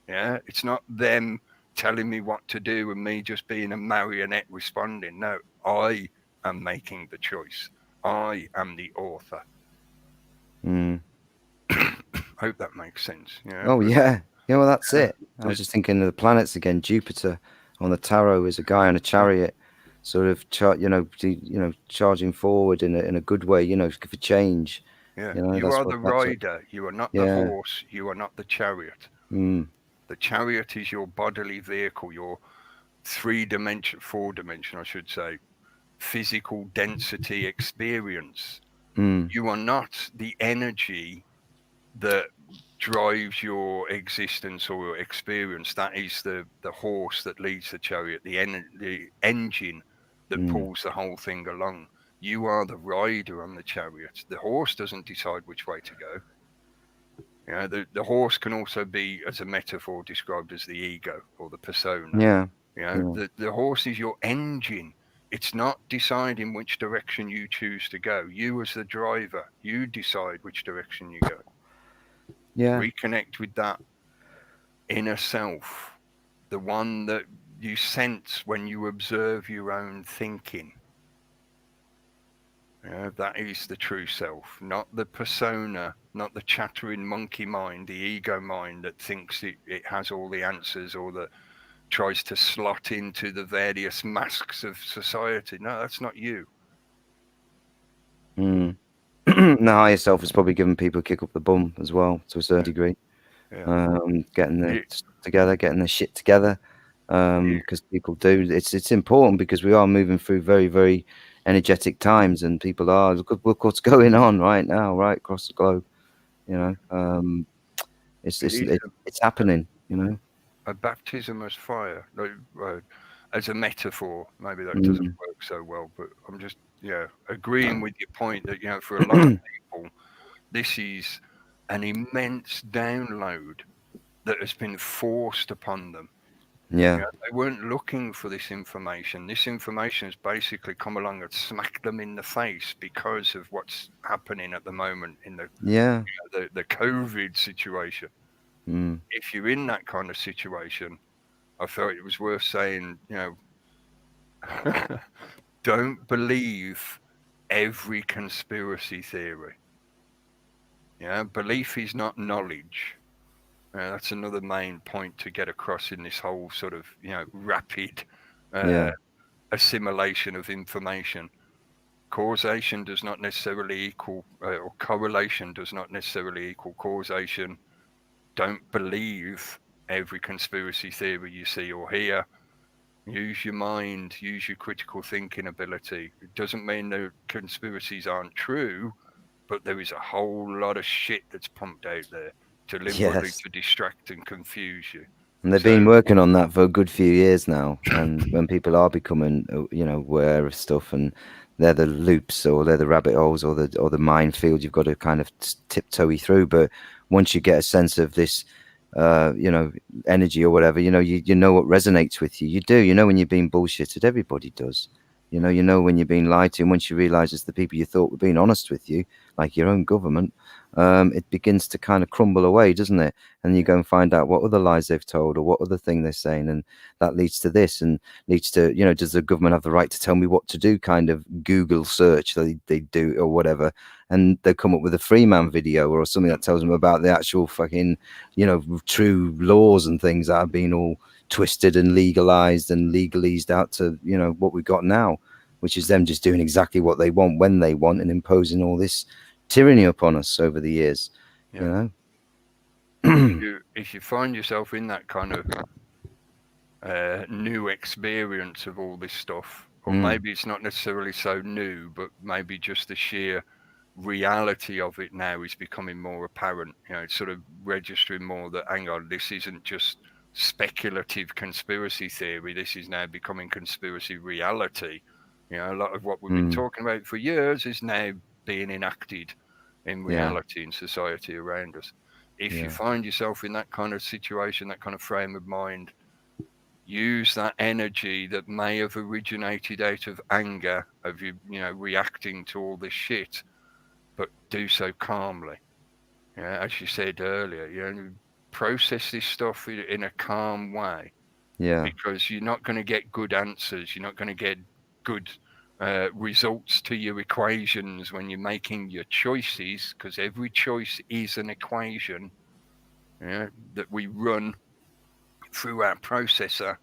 Yeah, it's not them telling me what to do and me just being a marionette responding. No, I am making the choice. I am the author. Hope that makes sense. Yeah. Oh, yeah. Yeah, well, that's it. I was just thinking of the planets again. Jupiter on the tarot is a guy on a chariot, sort of, charging forward in a good way, for change. Yeah, you are the rider. You are not the horse. You are not the chariot. The chariot is your bodily vehicle, your 4-dimension, I should say, physical density experience. You are not the energy that drives your existence or your experience. That is the horse that leads the chariot, the engine that pulls the whole thing along. You are the rider on the chariot. The horse doesn't decide which way to go. The horse can also be, as a metaphor, described as the ego or the persona. The horse is your engine. It's not deciding which direction you choose to go. You, as the driver, you decide which direction you go. Reconnect with that inner self, the one that you sense when you observe your own thinking. That is the true self, not the persona, not the chattering monkey mind, the ego mind that thinks it has all the answers or that tries to slot into the various masks of society. No, that's not you. The higher self is probably giving people a kick up the bum as well, to a certain degree. Getting their stuff together, getting their shit together, because people do. It's important because we are moving through very, very energetic times, and people are, look what's going on right now, right across the globe. It's happening. A baptism as fire, as a metaphor. Maybe that doesn't work so well, but I'm just agreeing with your point that for a lot of people, this is an immense download that has been forced upon them. They weren't looking for this information. This information has basically come along and smacked them in the face because of what's happening at the moment in the the COVID situation. If you're in that kind of situation, I felt it was worth saying, don't believe every conspiracy theory. Belief is not knowledge. That's another main point to get across in this whole sort of, rapid assimilation of information. Causation does not necessarily equal, or correlation does not necessarily equal causation. Don't believe every conspiracy theory you see or hear. Use your mind, use your critical thinking ability. It doesn't mean the conspiracies aren't true. but there is a whole lot of shit that's pumped out there deliberately Yes. to distract and confuse you. And they've been working on that for a good few years now. And when people are becoming, aware of stuff, and they're the loops or they're the rabbit holes or the minefield, you've got to kind of tiptoe through. But once you get a sense of this, energy or whatever, you know what resonates with you. You do. You know when you're being bullshitted. Everybody does. You know when you're being lied to. And once you realise it's the people you thought were being honest with you, like your own government, it begins to kind of crumble away, doesn't it? And you go and find out what other lies they've told or what other thing they're saying, and that leads to this and leads to, does the government have the right to tell me what to do? Kind of Google search they do or whatever, and they come up with a Freeman video or something that tells them about the actual fucking, true laws and things that have been all twisted and legalized and legalized out to, what we've got now, which is them just doing exactly what they want when they want and imposing all this tyranny upon us over the years. If you find yourself in that kind of new experience of all this stuff, or maybe it's not necessarily so new, but maybe just the sheer reality of it now is becoming more apparent. It's sort of registering more that, hang on, this isn't just speculative conspiracy theory, this is now becoming conspiracy reality. A lot of what we've been talking about for years is now being enacted in reality in society around us. If you find yourself in that kind of situation, that kind of frame of mind, use that energy that may have originated out of anger, of you reacting to all this shit, but do so calmly. As you said earlier, process this stuff in a calm way. Because you're not going to get good answers. You're not going to get good results to your equations when you're making your choices, because every choice is an equation that we run through our processor.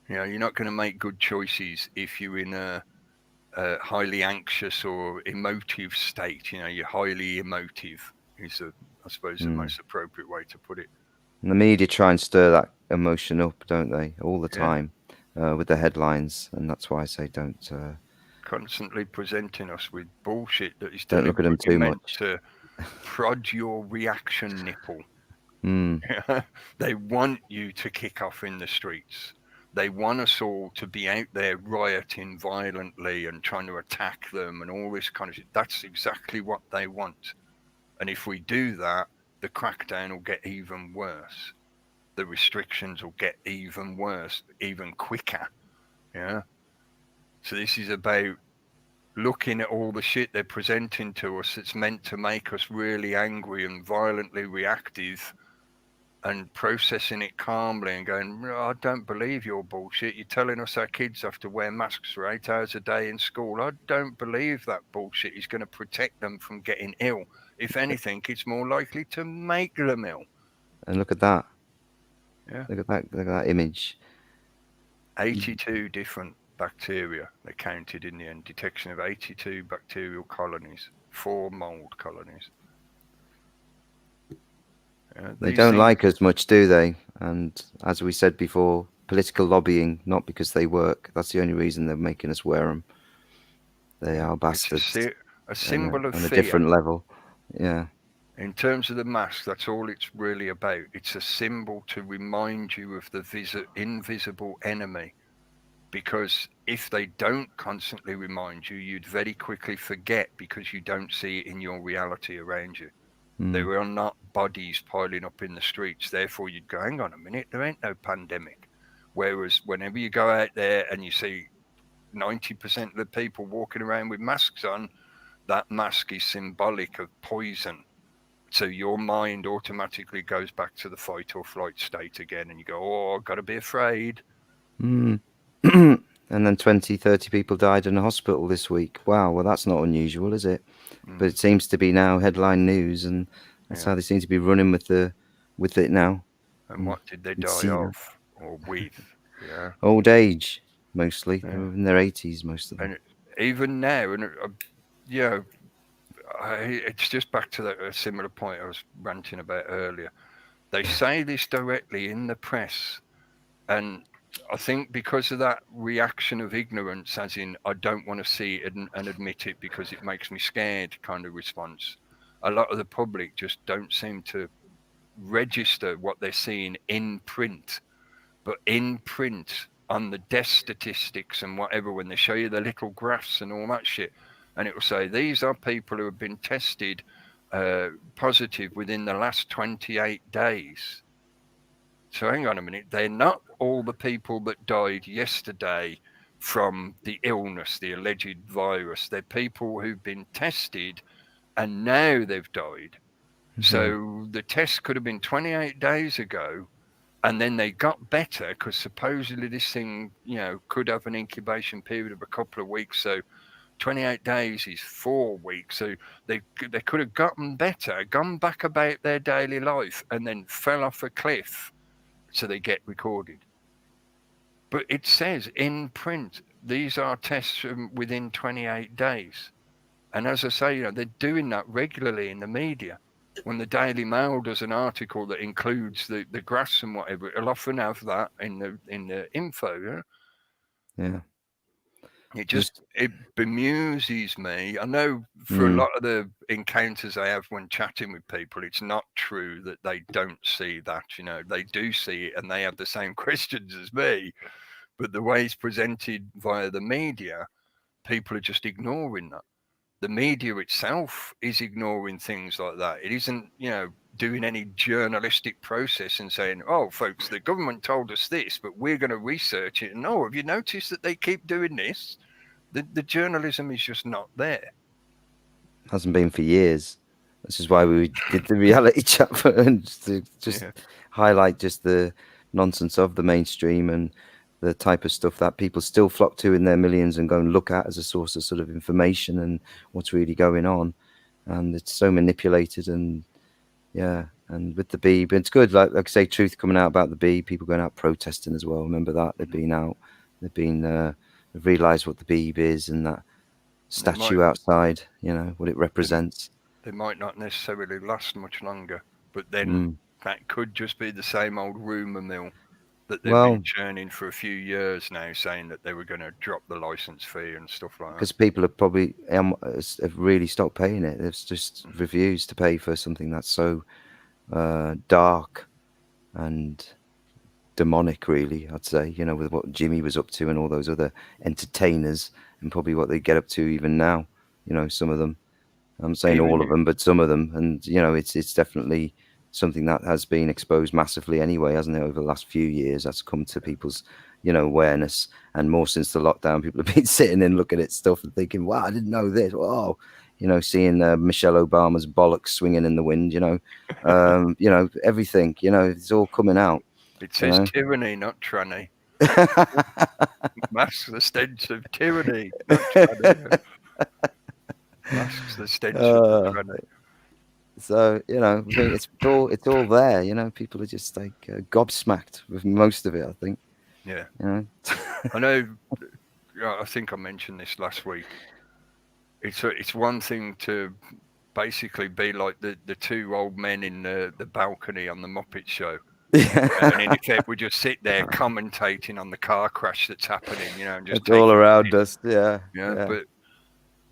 You're not going to make good choices if you're in a highly anxious or emotive state. You're highly emotive is, I suppose, the most appropriate way to put it. And the media try and stir that emotion up, don't they, all the time with the headlines, and that's why I say don't. Constantly presenting us with bullshit that is don't look at them too meant much to prod your reaction nipple. They want you to kick off in the streets. They want us all to be out there rioting violently and trying to attack them and all this kind of shit. That's exactly what they want. And if we do that, the crackdown will get even worse. The restrictions will get even worse, even quicker. So this is about looking at all the shit they're presenting to us that's meant to make us really angry and violently reactive, and processing it calmly and going, I don't believe your bullshit. You're telling us our kids have to wear masks for 8 hours a day in school. I don't believe that bullshit is going to protect them from getting ill. If anything, it's more likely to make them ill. And look at that. Look at that image. 82 different bacteria they counted in the end. Detection of 82 bacterial colonies, 4 mold colonies. They don't like us much, do they? And as we said before, political lobbying, not because they work. That's the only reason they're making us wear them. They are bastards. It's a symbol of fear. On a different level. In terms of the mask, that's all it's really about. It's a symbol to remind you of the invisible enemy. Because if they don't constantly remind you, you'd very quickly forget because you don't see it in your reality around you. There are not bodies piling up in the streets. Therefore, you'd go, hang on a minute, there ain't no pandemic. Whereas whenever you go out there and you see 90% of the people walking around with masks on, that mask is symbolic of poison. So your mind automatically goes back to the fight or flight state again. And you go, oh, I've got to be afraid. And then 20, 30 people died in a hospital this week. Wow, well, that's not unusual, is it? But it seems to be now headline news, and that's how they seem to be running with it now. And what did they die of or with? Old age, mostly. They're in their 80s, most of them. And even now, and it's just back to that similar point I was ranting about earlier. They say this directly in the press, and I think because of that reaction of ignorance, as in I don't want to see it and admit it because it makes me scared kind of response, a lot of the public just don't seem to register what they're seeing in print. But in print, on the death statistics and whatever, when they show you the little graphs and all that shit, and it will say these are people who have been tested positive within the last 28 days. So hang on a minute, they're not all the people that died yesterday from the illness, the alleged virus. They're people who've been tested and now they've died. So the test could have been 28 days ago, and then they got better because supposedly this thing, could have an incubation period of a couple of weeks. So 28 days is 4 weeks. So they could have gotten better, gone back about their daily life, and then fell off a cliff. So they get recorded. But it says in print, these are tests from within 28 days. And as I say, they're doing that regularly in the media. When the Daily Mail does an article that includes the graphs and whatever, it'll often have that in the info. Yeah. It bemuses me. I know for a lot of the encounters I have when chatting with people, it's not true that they don't see that. They do see it and they have the same questions as me. But the way it's presented via the media, people are just ignoring that. The media itself is ignoring things like that. It isn't, doing any journalistic process and saying, oh, folks, the government told us this, but we're going to research it. No, have you noticed that they keep doing this? The journalism is just not there. Hasn't been for years. This is why we did the reality chat to highlight just the nonsense of the mainstream and the type of stuff that people still flock to in their millions and go and look at as a source of sort of information and what's really going on. And it's so manipulated and with the bee, but it's good. Like I say, truth coming out about the bee, people going out protesting as well. Remember that they've realised what the bee is and that statue outside, what it represents. They might not necessarily last much longer, but then that could just be the same old rumour mill that they've been churning for a few years now, saying that they were going to drop the license fee and stuff like that. Because people have probably have really stopped paying it. They've just refused to pay for something that's so dark and demonic, really, I'd say, with what Jimmy was up to and all those other entertainers and probably what they get up to even now, some of them. I'm saying all of them, but some of them. And, it's definitely something that has been exposed massively anyway, hasn't it, over the last few years? That's come to people's, awareness, and more since the lockdown. People have been sitting and looking at stuff and thinking, wow, I didn't know this. Wow. Seeing Michelle Obama's bollocks swinging in the wind, everything, it's all coming out. It says tyranny, not tranny. Masks the stench of tyranny, not tranny. Masks the stench of tyranny. So, it's all there, people are just like gobsmacked with most of it, I think. Yeah. I know, I think I mentioned this last week. It's one thing to basically be like the two old men in the balcony on the Muppet Show. And in effect, we just sit there commentating on the car crash that's happening, and just it's all around us. Yeah. But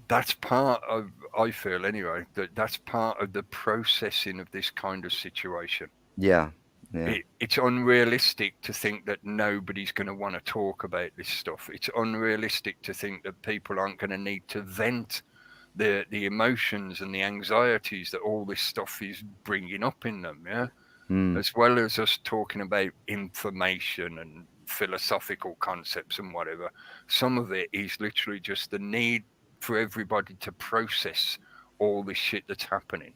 that's part of, I feel anyway, that's part of the processing of this kind of situation. Yeah. It's unrealistic to think that nobody's going to want to talk about this stuff. It's unrealistic to think that people aren't going to need to vent the emotions and the anxieties that all this stuff is bringing up in them, as well as us talking about information and philosophical concepts and whatever. Some of it is literally just the need for everybody to process all this shit that's happening.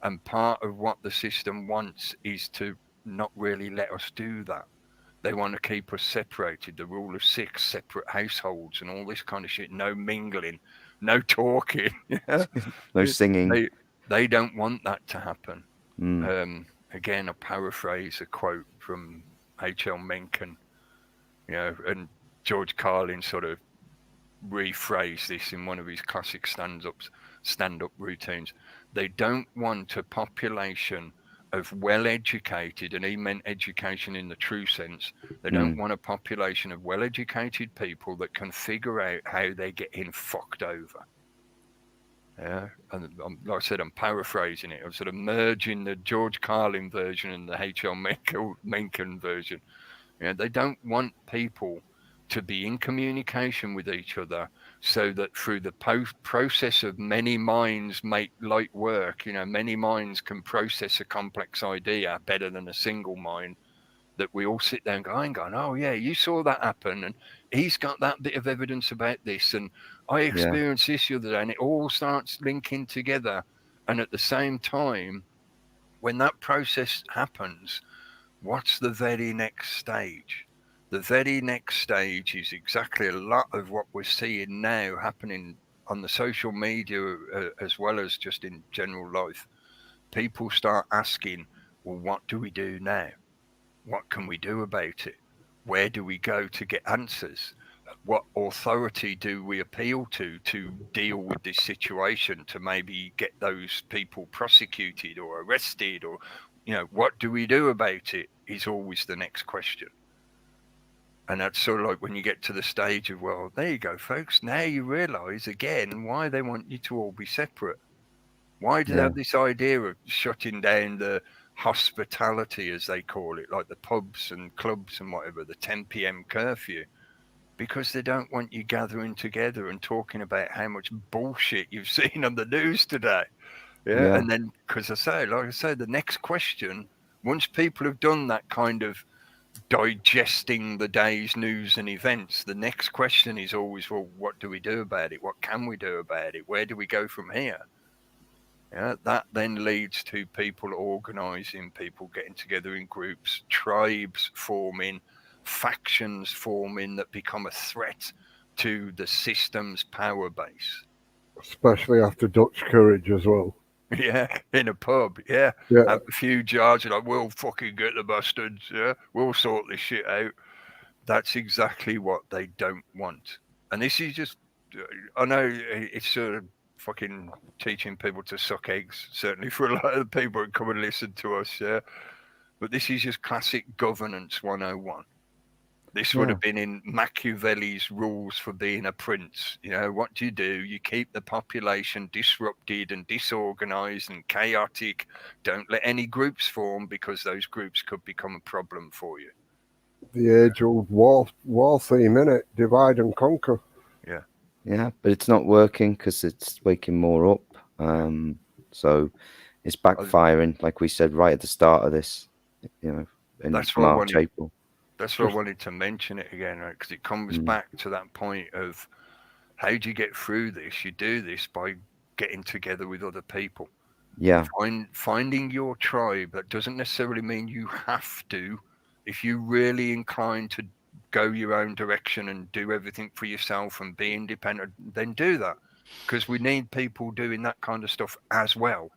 And part of what the system wants is to not really let us do that. They want to keep us separated, the rule of 6, separate households and all this kind of shit. No mingling, no talking, no singing. They don't want that to happen. Again, I paraphrase a quote from H.L. Mencken, and George Carlin sort of rephrased this in one of his classic stand-up routines. They don't want a population of well-educated, and he meant education in the true sense. They don't want a population of well-educated people that can figure out how they're getting fucked over. Yeah, and like I said, I'm paraphrasing it. I'm sort of merging the George Carlin version and the H.L. Mencken version. Yeah, they don't want people to be in communication with each other, so that through the process of many minds make light work. Many minds can process a complex idea better than a single mind. That we all sit there and go, hang on, oh yeah, you saw that happen, and he's got that bit of evidence about this, and I experienced this the other day, and it all starts linking together. And at the same time, when that process happens, what's the very next stage? The very next stage is exactly a lot of what we're seeing now happening on the social media, as well as just in general life. People start asking, well, what do we do now? What can we do about it? Where do we go to get answers? What authority do we appeal to deal with this situation, to maybe get those people prosecuted or arrested, or, what do we do about it is always the next question. And that's sort of like when you get to the stage of, well, there you go, folks. Now you realize again why they want you to all be separate. Why do they have this idea of shutting down the hospitality, as they call it, like the pubs and clubs and whatever, the 10 p.m. curfew? Because they don't want you gathering together and talking about how much bullshit you've seen on the news today. Yeah. And then, because like I say, the next question, once people have done that kind of digesting the day's news and events, the next question is always, well, what do we do about it? What can we do about it? Where do we go from here? Yeah, that then leads to people organizing, people getting together in groups, tribes forming, factions forming that become a threat to the system's power base. Especially after Dutch courage as well. Yeah, in a pub, have a few jars, like, we'll fucking get the bastards, we'll sort this shit out. That's exactly what they don't want. And this is just, I know it's sort of fucking teaching people to suck eggs, certainly for a lot of the people who come and listen to us, but this is just classic governance 101. This would have been in Machiavelli's rules for being a prince. What do? You keep the population disrupted and disorganized and chaotic. Don't let any groups form, because those groups could become a problem for you. The age-old war theme, innit? Divide and conquer. Yeah, but it's not working because it's waking more up. So it's backfiring, like we said right at the start of this, in March, April. That's why I wanted to mention it again, right? Because it comes back to that point of, how do you get through this? You do this by getting together with other people. Yeah. Finding your tribe. That doesn't necessarily mean you have to. If you're really inclined to go your own direction and do everything for yourself and be independent, then do that. Because we need people doing that kind of stuff as well.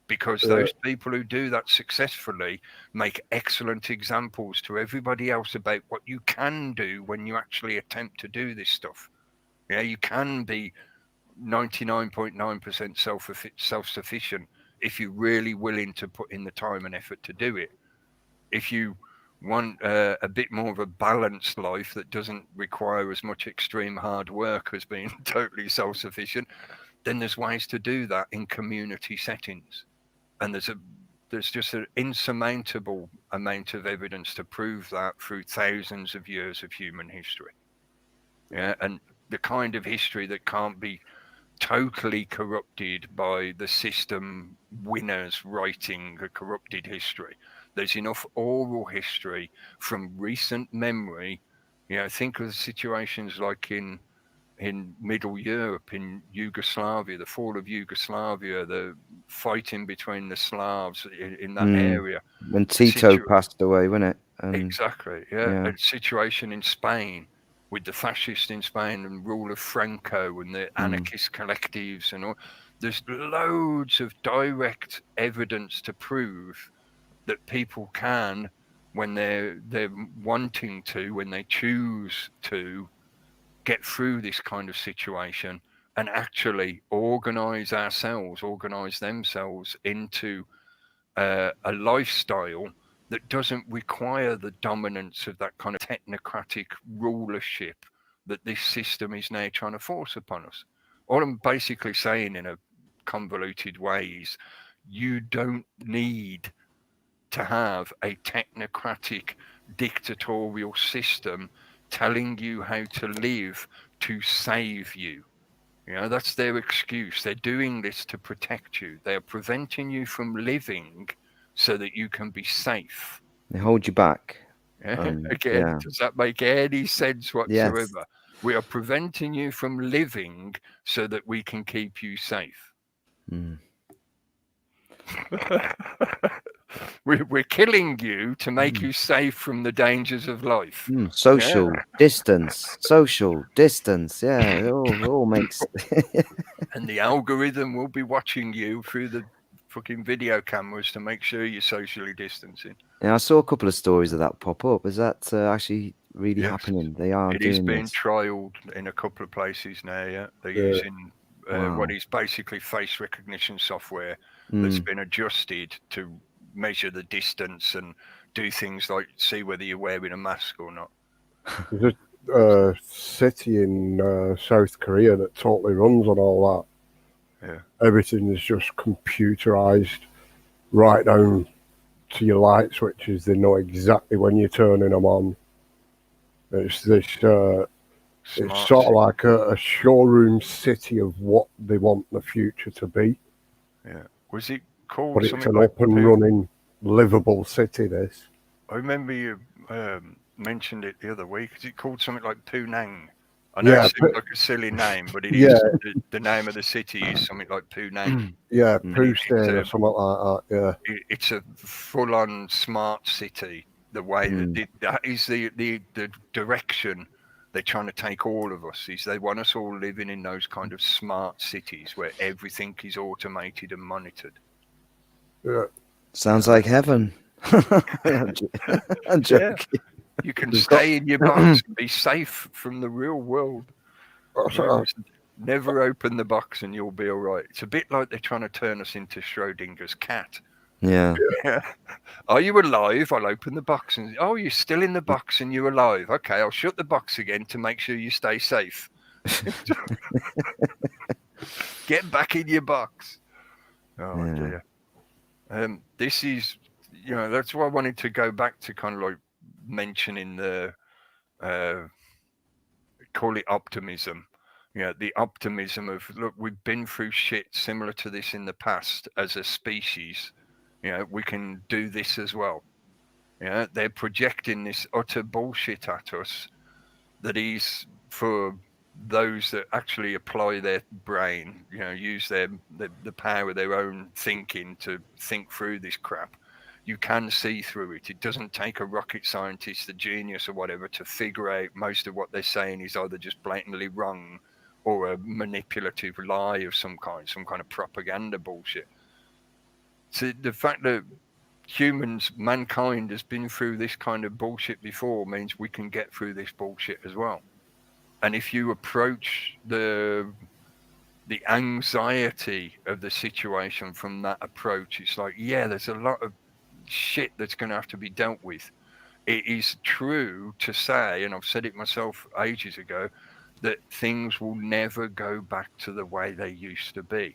Because those people who do that successfully make excellent examples to everybody else about what you can do when you actually attempt to do this stuff. Yeah, you can be 99.9% self-sufficient if you're really willing to put in the time and effort to do it. If you want a bit more of a balanced life that doesn't require as much extreme hard work as being totally self-sufficient, then there's ways to do that in community settings. And there's just an insurmountable amount of evidence to prove that through thousands of years of human history. Yeah, and the kind of history that can't be totally corrupted by the system winners writing a corrupted history. There's enough oral history from recent memory. Think of situations like in Middle Europe, in Yugoslavia, the fall of Yugoslavia, the fighting between the Slavs in that area. When Tito passed away, wasn't it? Exactly, yeah. A situation in Spain with the fascists in Spain and rule of Franco and the anarchist collectives and all. There's loads of direct evidence to prove that people can, when they're wanting to, when they choose to, get through this kind of situation and actually organize themselves into a lifestyle that doesn't require the dominance of that kind of technocratic rulership that this system is now trying to force upon us. All I'm basically saying in a convoluted way is you don't need to have a technocratic dictatorial system telling you how to live to save you. You know, that's their excuse. They're doing this to protect you. They are preventing you from living so that you can be safe. They hold you back. Again, yeah. does that make any sense whatsoever? Yes. We are preventing you from living so that we can keep you safe. Mm. We're killing you to make you safe from the dangers of life. Social distance. Social distance. Yeah, it all makes. And the algorithm will be watching you through the fucking video cameras to make sure you're socially distancing. Yeah, I saw a couple of stories of that pop up. Is that actually really Yes. happening? They are It doing is being this. trialed in a couple of places now. Yeah, they're Yeah. using Wow. what is basically face recognition software that's been adjusted to measure the distance and do things like see whether you're wearing a mask or not. There's a city in South Korea that totally runs on all that. Yeah. Everything is just computerized right down to your light switches. They know exactly when you're turning them on. It's this. It's sort of like a showroom city of what they want the future to be. Yeah. Was it called But it's something an like up and running, livable city, this. I remember you mentioned it the other week. Is it called something like Punang? I know Yeah, it seems like a silly name, but it is. Yeah. The name of the city is something like Punang. Yeah, And Pustain or something like that, yeah. It's a full-on smart city. The way that is the direction they're trying to take all of us. Is they want us all living in those kind of smart cities where everything is automated and monitored. Yeah. Sounds like heaven. I'm joking. Yeah. You can stay in your box and be safe from the real world. Never open the box and you'll be all right. It's a bit like they're trying to turn us into Schrodinger's cat. Yeah. Are you alive? I'll open the box and oh, you're still in the box and you're alive. Okay, I'll shut the box again to make sure you stay safe. Get back in your box. Oh dear. This is, that's why I wanted to go back to kind of like mentioning the call it optimism. The optimism of, look, we've been through shit similar to this in the past as a species. We can do this as well. They're projecting this utter bullshit at us that is for those that actually apply their brain, use the power of their own thinking to think through this crap. You can see through it. It doesn't take a rocket scientist, a genius or whatever to figure out most of what they're saying is either just blatantly wrong or a manipulative lie of some kind of propaganda bullshit. So the fact that mankind has been through this kind of bullshit before means we can get through this bullshit as well. And if you approach the anxiety of the situation from that approach, it's like, yeah, there's a lot of shit that's going to have to be dealt with. It is true to say, and I've said it myself ages ago, that things will never go back to the way they used to be.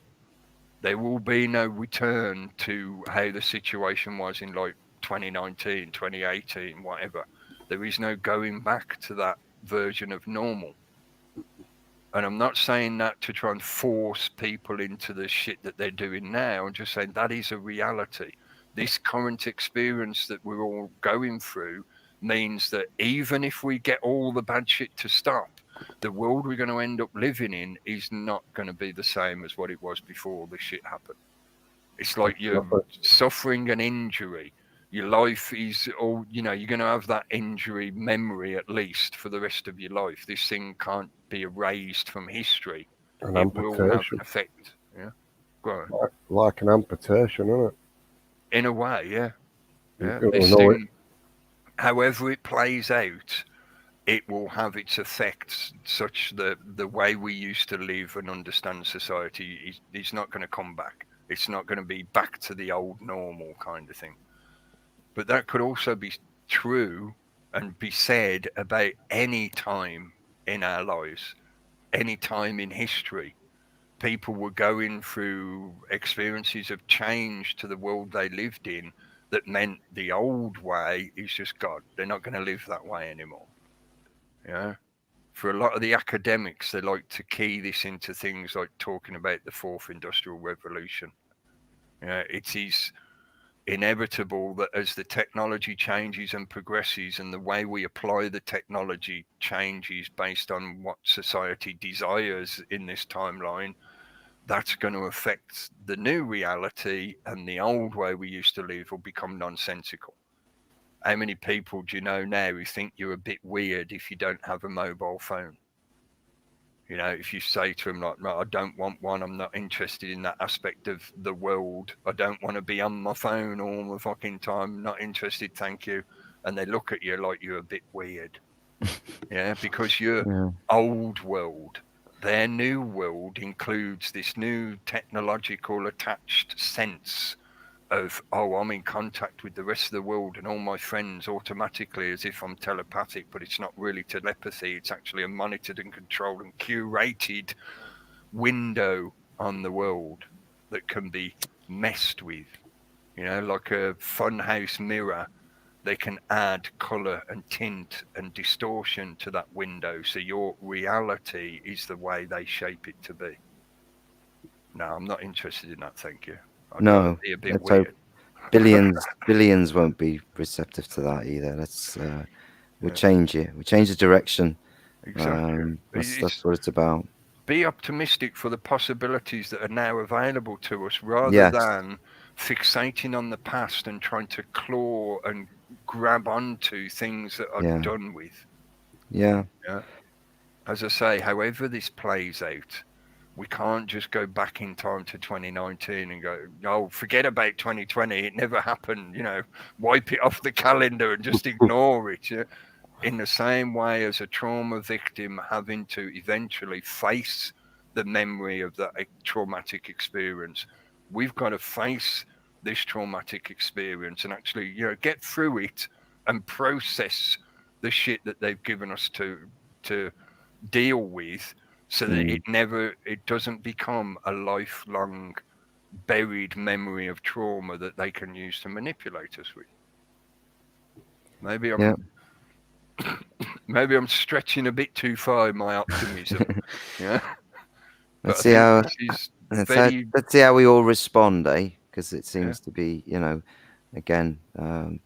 There will be no return to how the situation was in like 2019, 2018, whatever. There is no going back to that version of normal. And I'm not saying that to try and force people into the shit that they're doing now. I'm just saying that is a reality. This current experience that we're all going through means that even if we get all the bad shit to stop, the world we're going to end up living in is not going to be the same as what it was before this shit happened. It's like you're suffering an injury. Your life is all, you're going to have that injury memory at least for the rest of your life. This thing can't be erased from history. An it will have amputation. an effect. Yeah. Go on. Like an amputation, isn't it? In a way, yeah. You This know thing, however it plays out, it will have its effects such that the way we used to live and understand society is not going to come back. It's not going to be back to the old normal kind of thing. But that could also be true and be said about any time in our lives, any time in history. People were going through experiences of change to the world they lived in that meant the old way is just God. They're not going to live that way anymore. Yeah. For a lot of the academics, they like to key this into things like talking about the fourth industrial revolution. Yeah, it is inevitable that as the technology changes and progresses and the way we apply the technology changes based on what society desires in this timeline, that's going to affect the new reality, and the old way we used to live will become nonsensical. How many people do you know now who think you're a bit weird if you don't have a mobile phone? You know, if you say to them like, no, I don't want one, I'm not interested in that aspect of the world, I don't want to be on my phone all the fucking time, not interested, thank you. And they look at you like you're a bit weird. Yeah, because you're old world. Their new world includes this new technological attached sense of, oh, I'm in contact with the rest of the world and all my friends automatically as if I'm telepathic, but it's not really telepathy. It's actually a monitored and controlled and curated window on the world that can be messed with. You know, like a funhouse mirror, they can add color and tint and distortion to that window. So your reality is the way they shape it to be. No, I'm not interested in that. Thank you. I'd rather be a bit weird. Billions won't be receptive to that either. We'll change it. We'll change the direction. Exactly. That's what it's about. Be optimistic for the possibilities that are now available to us, rather than fixating on the past and trying to claw and grab onto things that are done with. Yeah. As I say, however this plays out, we can't just go back in time to 2019 and go, oh, forget about 2020. It never happened. You know, wipe it off the calendar and just ignore it. Yeah? In the same way as a trauma victim having to eventually face the memory of that traumatic experience, we've got to face this traumatic experience and actually, you know, get through it and process the shit that they've given us to deal with, so that it doesn't become a lifelong buried memory of trauma that they can use to manipulate us with. Maybe I'm stretching a bit too far in my optimism. Let's see how we all respond, because it seems to be, you know, again,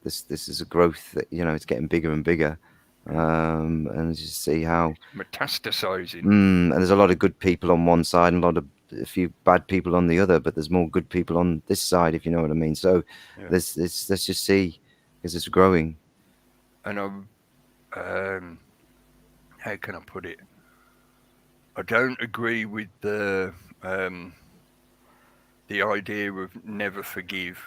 this is a growth that, you know, it's getting bigger and bigger. And just see how metastasizing. And there's a lot of good people on one side and a few bad people on the other, but there's more good people on this side, if you know what I mean. So let's just see, because it's growing. And how can I put it? I don't agree with the idea of never forgive.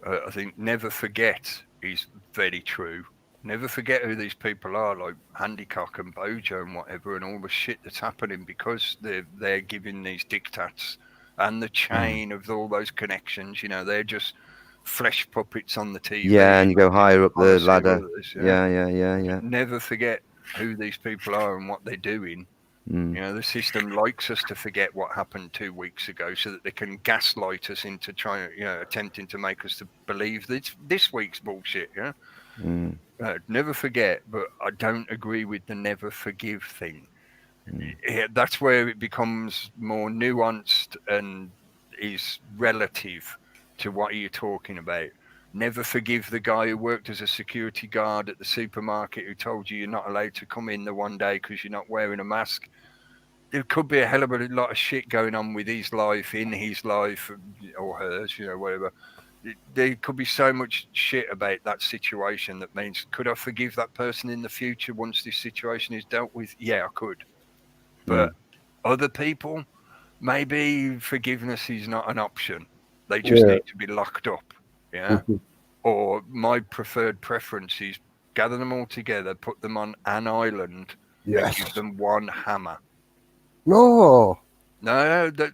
I think never forget is very true. Never forget who these people are, like Handicock and Bojo and whatever, and all the shit that's happening because they're giving these diktats, and the chain of all those connections. You know, they're just flesh puppets on the TV. Yeah, and you go higher up the ladder. Yeah. Never forget who these people are and what they're doing. You know, the system likes us to forget what happened 2 weeks ago so that they can gaslight us into trying, you know, attempting to make us to believe this week's bullshit. Yeah. Never forget, but I don't agree with the never forgive thing. That's where it becomes more nuanced and is relative to what you're talking about. Never forgive the guy who worked as a security guard at the supermarket who told you you're not allowed to come in the one day because you're not wearing a mask. There could be a hell of a lot of shit going on with his life, in his life, or hers, you know, whatever. There could be so much shit about that situation that means, could I forgive that person in the future once this situation is dealt with? Yeah, I could. But other people, maybe forgiveness is not an option. They just need to be locked up. Yeah. Or my preferred preference is gather them all together, put them on an island, and give them one hammer. No, that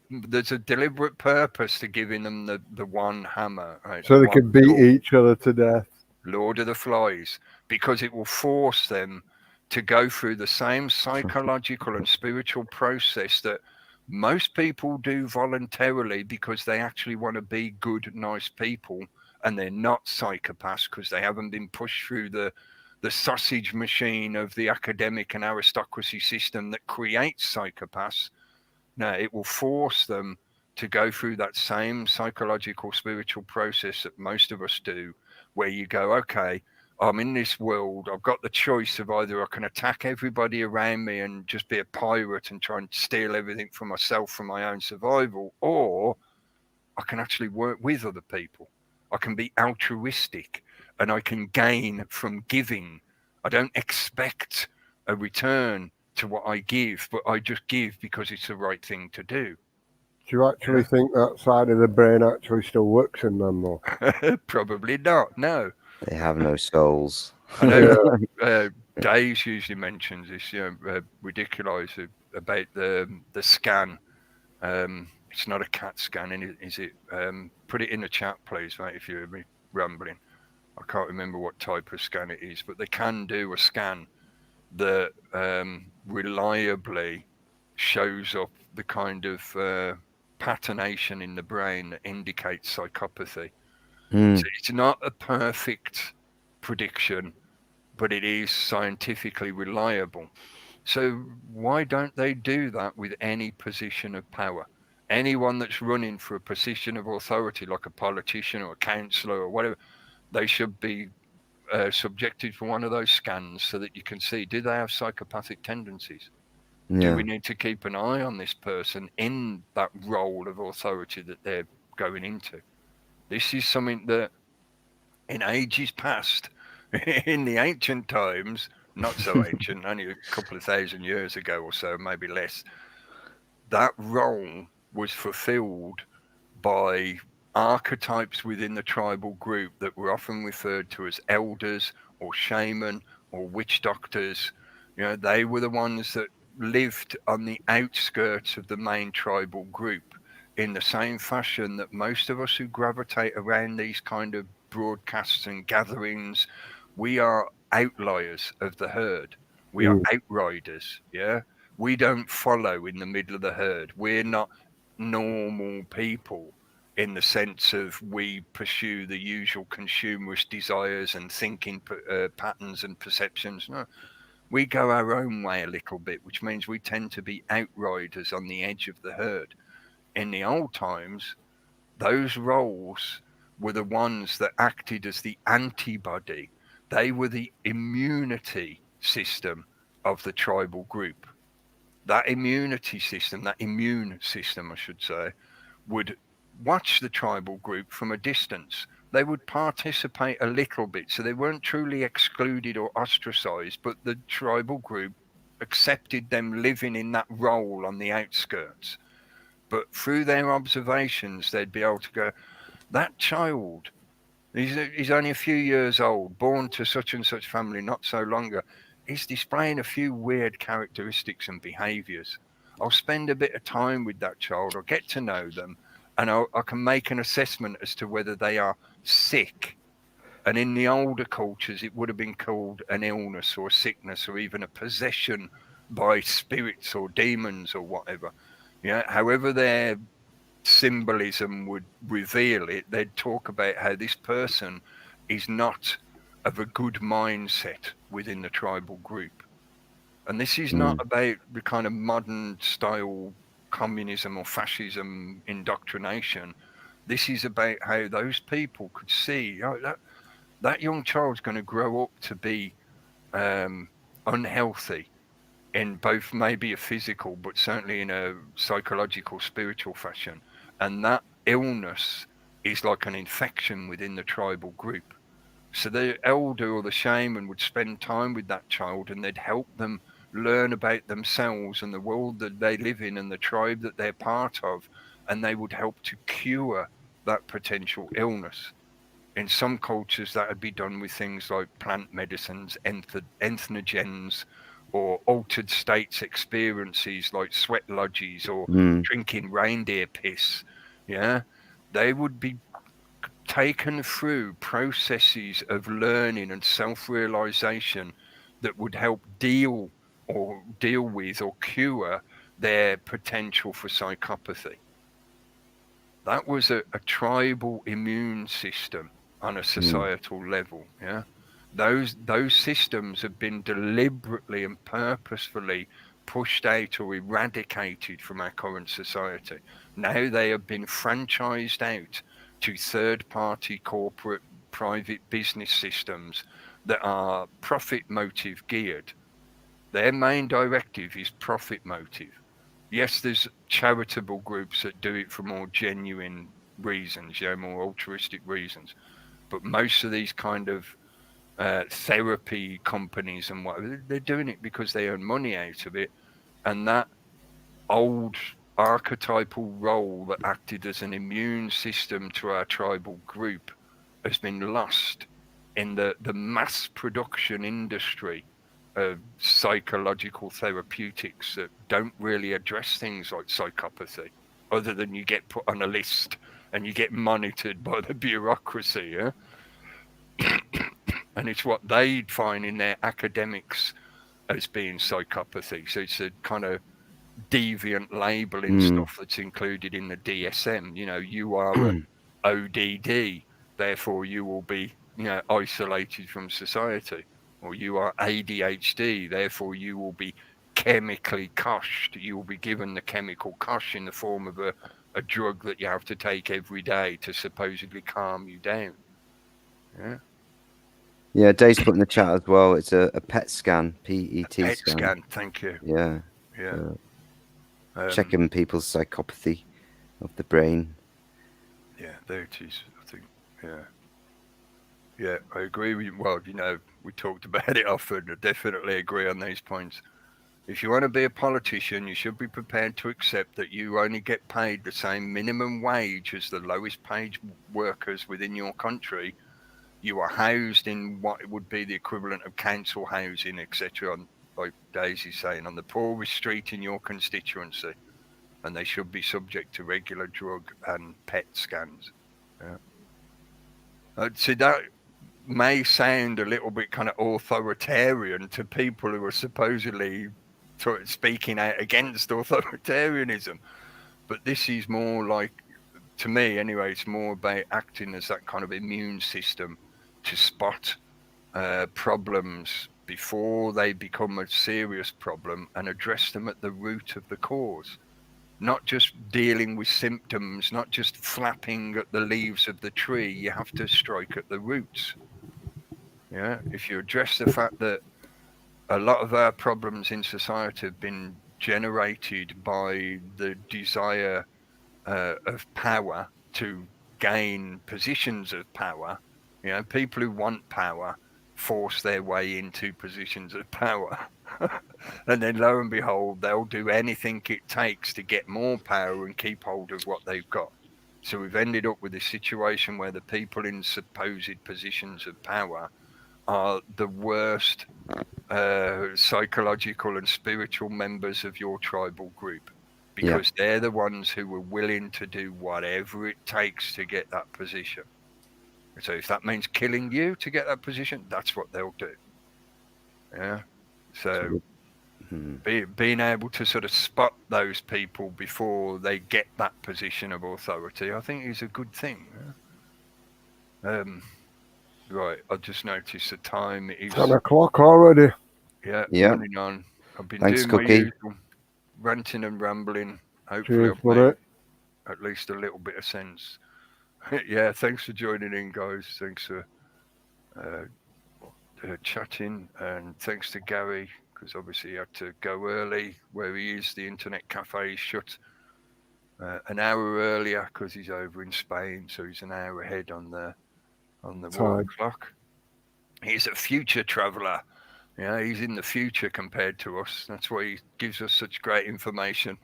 there's a deliberate purpose to giving them the one hammer, right? So the they one can beat tool. each other to death. Lord of the Flies, because it will force them to go through the same psychological and spiritual process that most people do voluntarily because they actually want to be good, nice people, and they're not psychopaths because they haven't been pushed through the sausage machine of the academic and aristocracy system that creates psychopaths. No, it will force them to go through that same psychological, spiritual process that most of us do, where you go, okay, I'm in this world. I've got the choice of either I can attack everybody around me and just be a pirate and try and steal everything for myself for my own survival, or I can actually work with other people. I can be altruistic and I can gain from giving. I don't expect a return to what I give, but I just give because it's the right thing to do. Do you actually think that side of the brain actually still works in them, though? Probably not. No. They have no souls. I know Dave usually mentions this, ridiculous about the scan. It's not a CAT scan, is it? Put it in the chat, please, mate, if you're rambling. I can't remember what type of scan it is, but they can do a scan that reliably shows up the kind of patternation in the brain that indicates psychopathy. So it's not a perfect prediction, but it is scientifically reliable. So why don't they do that with any position of power? Anyone that's running for a position of authority, like a politician or a councillor or whatever, they should be subjected for one of those scans so that you can see, do they have psychopathic tendencies? Do we need to keep an eye on this person in that role of authority that they're going into? This is something that in ages past, in the ancient times, not so ancient, only a couple of thousand years ago or so, maybe less, that role was fulfilled by archetypes within the tribal group that were often referred to as elders or shaman or witch doctors. They were the ones that lived on the outskirts of the main tribal group, in the same fashion that most of us who gravitate around these kind of broadcasts and gatherings, we are outliers of the herd. We are outriders. We don't follow in the middle of the herd. We're not normal people in the sense of we pursue the usual consumerist desires and thinking patterns and perceptions. No, we go our own way a little bit, which means we tend to be outriders on the edge of the herd. In the old times, those roles were the ones that acted as the antibody. They were the immunity system of the tribal group. That immunity system, that immune system, I should say, would watch the tribal group from a distance. They would participate a little bit, so they weren't truly excluded or ostracized, but the tribal group accepted them living in that role on the outskirts. But through their observations, they'd be able to go, that child, he's only a few years old, born to such and such family not so long ago, he's displaying a few weird characteristics and behaviors. I'll spend a bit of time with that child, I'll get to know them, and I can make an assessment as to whether they are sick. And in the older cultures, it would have been called an illness or a sickness or even a possession by spirits or demons or whatever. However their symbolism would reveal it, they'd talk about how this person is not of a good mindset within the tribal group. And this is not about the kind of modern style communism or fascism indoctrination. This is about how those people could see, that young child's going to grow up to be unhealthy in both maybe a physical, but certainly in a psychological, spiritual fashion. And that illness is like an infection within the tribal group. So the elder or the shaman would spend time with that child and they'd help them learn about themselves and the world that they live in and the tribe that they're part of. And they would help to cure that potential illness. In some cultures, that would be done with things like plant medicines, entheogens, or altered states experiences like sweat lodges or drinking reindeer piss, yeah, they would be taken through processes of learning and self-realization that would help deal with or cure their potential for psychopathy. That was a tribal immune system on a societal level. Yeah, those systems have been deliberately and purposefully pushed out or eradicated from our current society. Now they have been franchised out to third-party corporate private business systems that are profit motive geared. Their main directive is profit motive. Yes, there's charitable groups that do it for more genuine reasons, more altruistic reasons. But most of these kind of therapy companies and whatever, they're doing it because they earn money out of it. And that old archetypal role that acted as an immune system to our tribal group has been lost in the mass production industry of psychological therapeutics that don't really address things like psychopathy, other than you get put on a list and you get monitored by the bureaucracy, yeah? And it's what they find in their academics as being psychopathy. So it's a kind of deviant labeling stuff that's included in the DSM. You are an ODD, therefore you will be, isolated from society. Or you are ADHD, therefore you will be chemically coshed. You will be given the chemical cosh in the form of a drug that you have to take every day to supposedly calm you down. Yeah. Yeah, Dave's put in the chat as well. It's a PET scan, PET PET scan. scan, thank you. Yeah. Yeah. Checking people's psychopathy of the brain. Yeah, there it is, I think. Yeah. Yeah, I agree with you. Well, we talked about it often. I definitely agree on these points. If you want to be a politician, you should be prepared to accept that you only get paid the same minimum wage as the lowest paid workers within your country. You are housed in what would be the equivalent of council housing, etc., like Daisy's saying, on the poorest street in your constituency. And they should be subject to regular drug and PET scans. Yeah. See, that may sound a little bit kind of authoritarian to people who are supposedly speaking out against authoritarianism, but this is more like, to me anyway, it's more about acting as that kind of immune system to spot problems before they become a serious problem and address them at the root of the cause. Not just dealing with symptoms, not just flapping at the leaves of the tree. You have to strike at the roots. Yeah, if you address the fact that a lot of our problems in society have been generated by the desire of power to gain positions of power, people who want power force their way into positions of power. And then lo and behold, they'll do anything it takes to get more power and keep hold of what they've got. So we've ended up with a situation where the people in supposed positions of power are the worst psychological and spiritual members of your tribal group, because they're the ones who are willing to do whatever it takes to get that position. So if that means killing you to get that position, that's what they'll do. Yeah. So being able to sort of spot those people before they get that position of authority, I think is a good thing. Yeah? Right, I just noticed the time is 10 o'clock already. Yeah, Yeah. running on. I've been Thanks, doing my Cookie. usual ranting and rambling. Hopefully Cheers, I've for made it. at least a little bit of sense. Yeah, thanks for joining in, guys. Thanks for chatting, and thanks to Gary, because obviously he had to go early where he is. The internet cafe is shut an hour earlier because he's over in Spain, so he's an hour ahead on the world clock. He's a future traveller. Yeah, he's in the future compared to us. That's why he gives us such great information.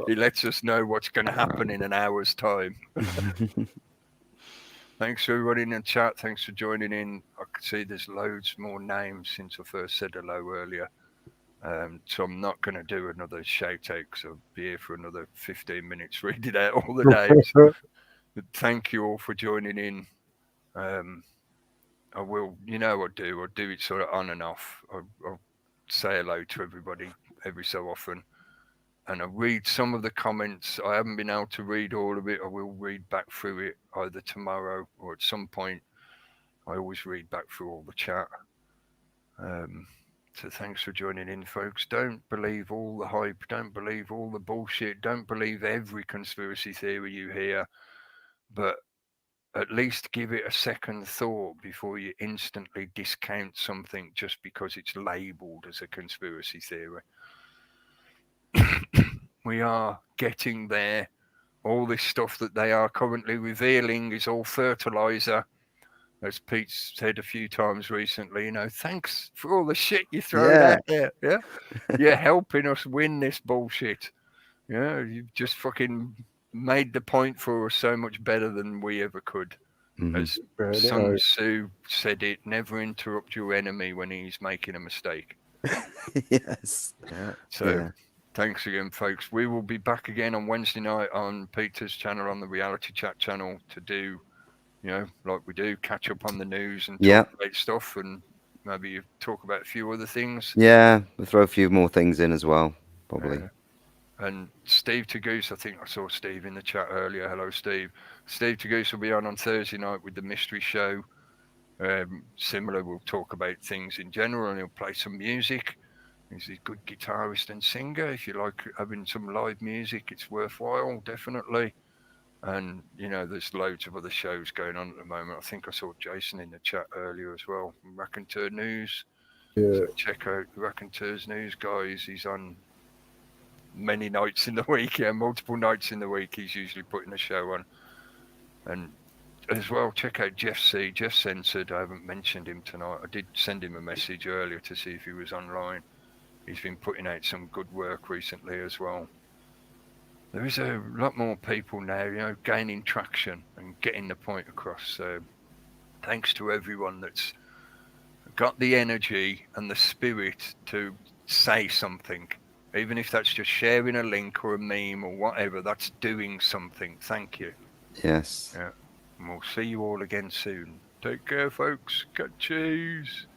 He lets us know what's going to happen in an hour's time. Thanks to everybody in the chat. Thanks for joining in. I can see there's loads more names since I first said hello earlier. So I'm not going to do another shout out because I'll be here for another 15 minutes reading out all the names. But thank you all for joining in. I will, I do it sort of on and off. I'll say hello to everybody every so often. And I read some of the comments. I haven't been able to read all of it. I will read back through it either tomorrow or at some point. I always read back through all the chat. So thanks for joining in, folks. Don't believe all the hype. Don't believe all the bullshit. Don't believe every conspiracy theory you hear. But at least give it a second thought before you instantly discount something just because it's labelled as a conspiracy theory. We are getting there. All this stuff that they are currently revealing is all fertilizer. As Pete's said a few times recently, thanks for all the shit you're throwing out there. Yeah. You're helping us win this bullshit. Yeah. You've just fucking made the point for us so much better than we ever could. As Sun Tzu said it, never interrupt your enemy when he's making a mistake. Yes. Thanks again, folks. We will be back again on Wednesday night on Peter's channel, on the Reality Chat channel, to do, like we do, catch up on the news and talk about stuff, and maybe talk about a few other things. Yeah, we'll throw a few more things in as well, probably. And Steve Tagoose, I think I saw Steve in the chat earlier. Hello, Steve. Steve Tagoose will be on Thursday night with the mystery show. Similar, we'll talk about things in general, and he'll play some music. He's a good guitarist and singer. If you like having some live music, it's worthwhile, definitely. And, there's loads of other shows going on at the moment. I think I saw Jason in the chat earlier as well. Raconteur News. Yeah. So check out Raconteur's News, guys. He's on many nights in the week. Yeah, multiple nights in the week. He's usually putting a show on. And as well, check out Jeff C. Jeff Censored. I haven't mentioned him tonight. I did send him a message earlier to see if he was online. He's been putting out some good work recently as well. There is a lot more people now, gaining traction and getting the point across. So thanks to everyone that's got the energy and the spirit to say something. Even if that's just sharing a link or a meme or whatever, that's doing something. Thank you. Yes. Yeah. And we'll see you all again soon. Take care, folks. Cut cheese.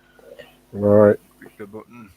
All right. Click the button.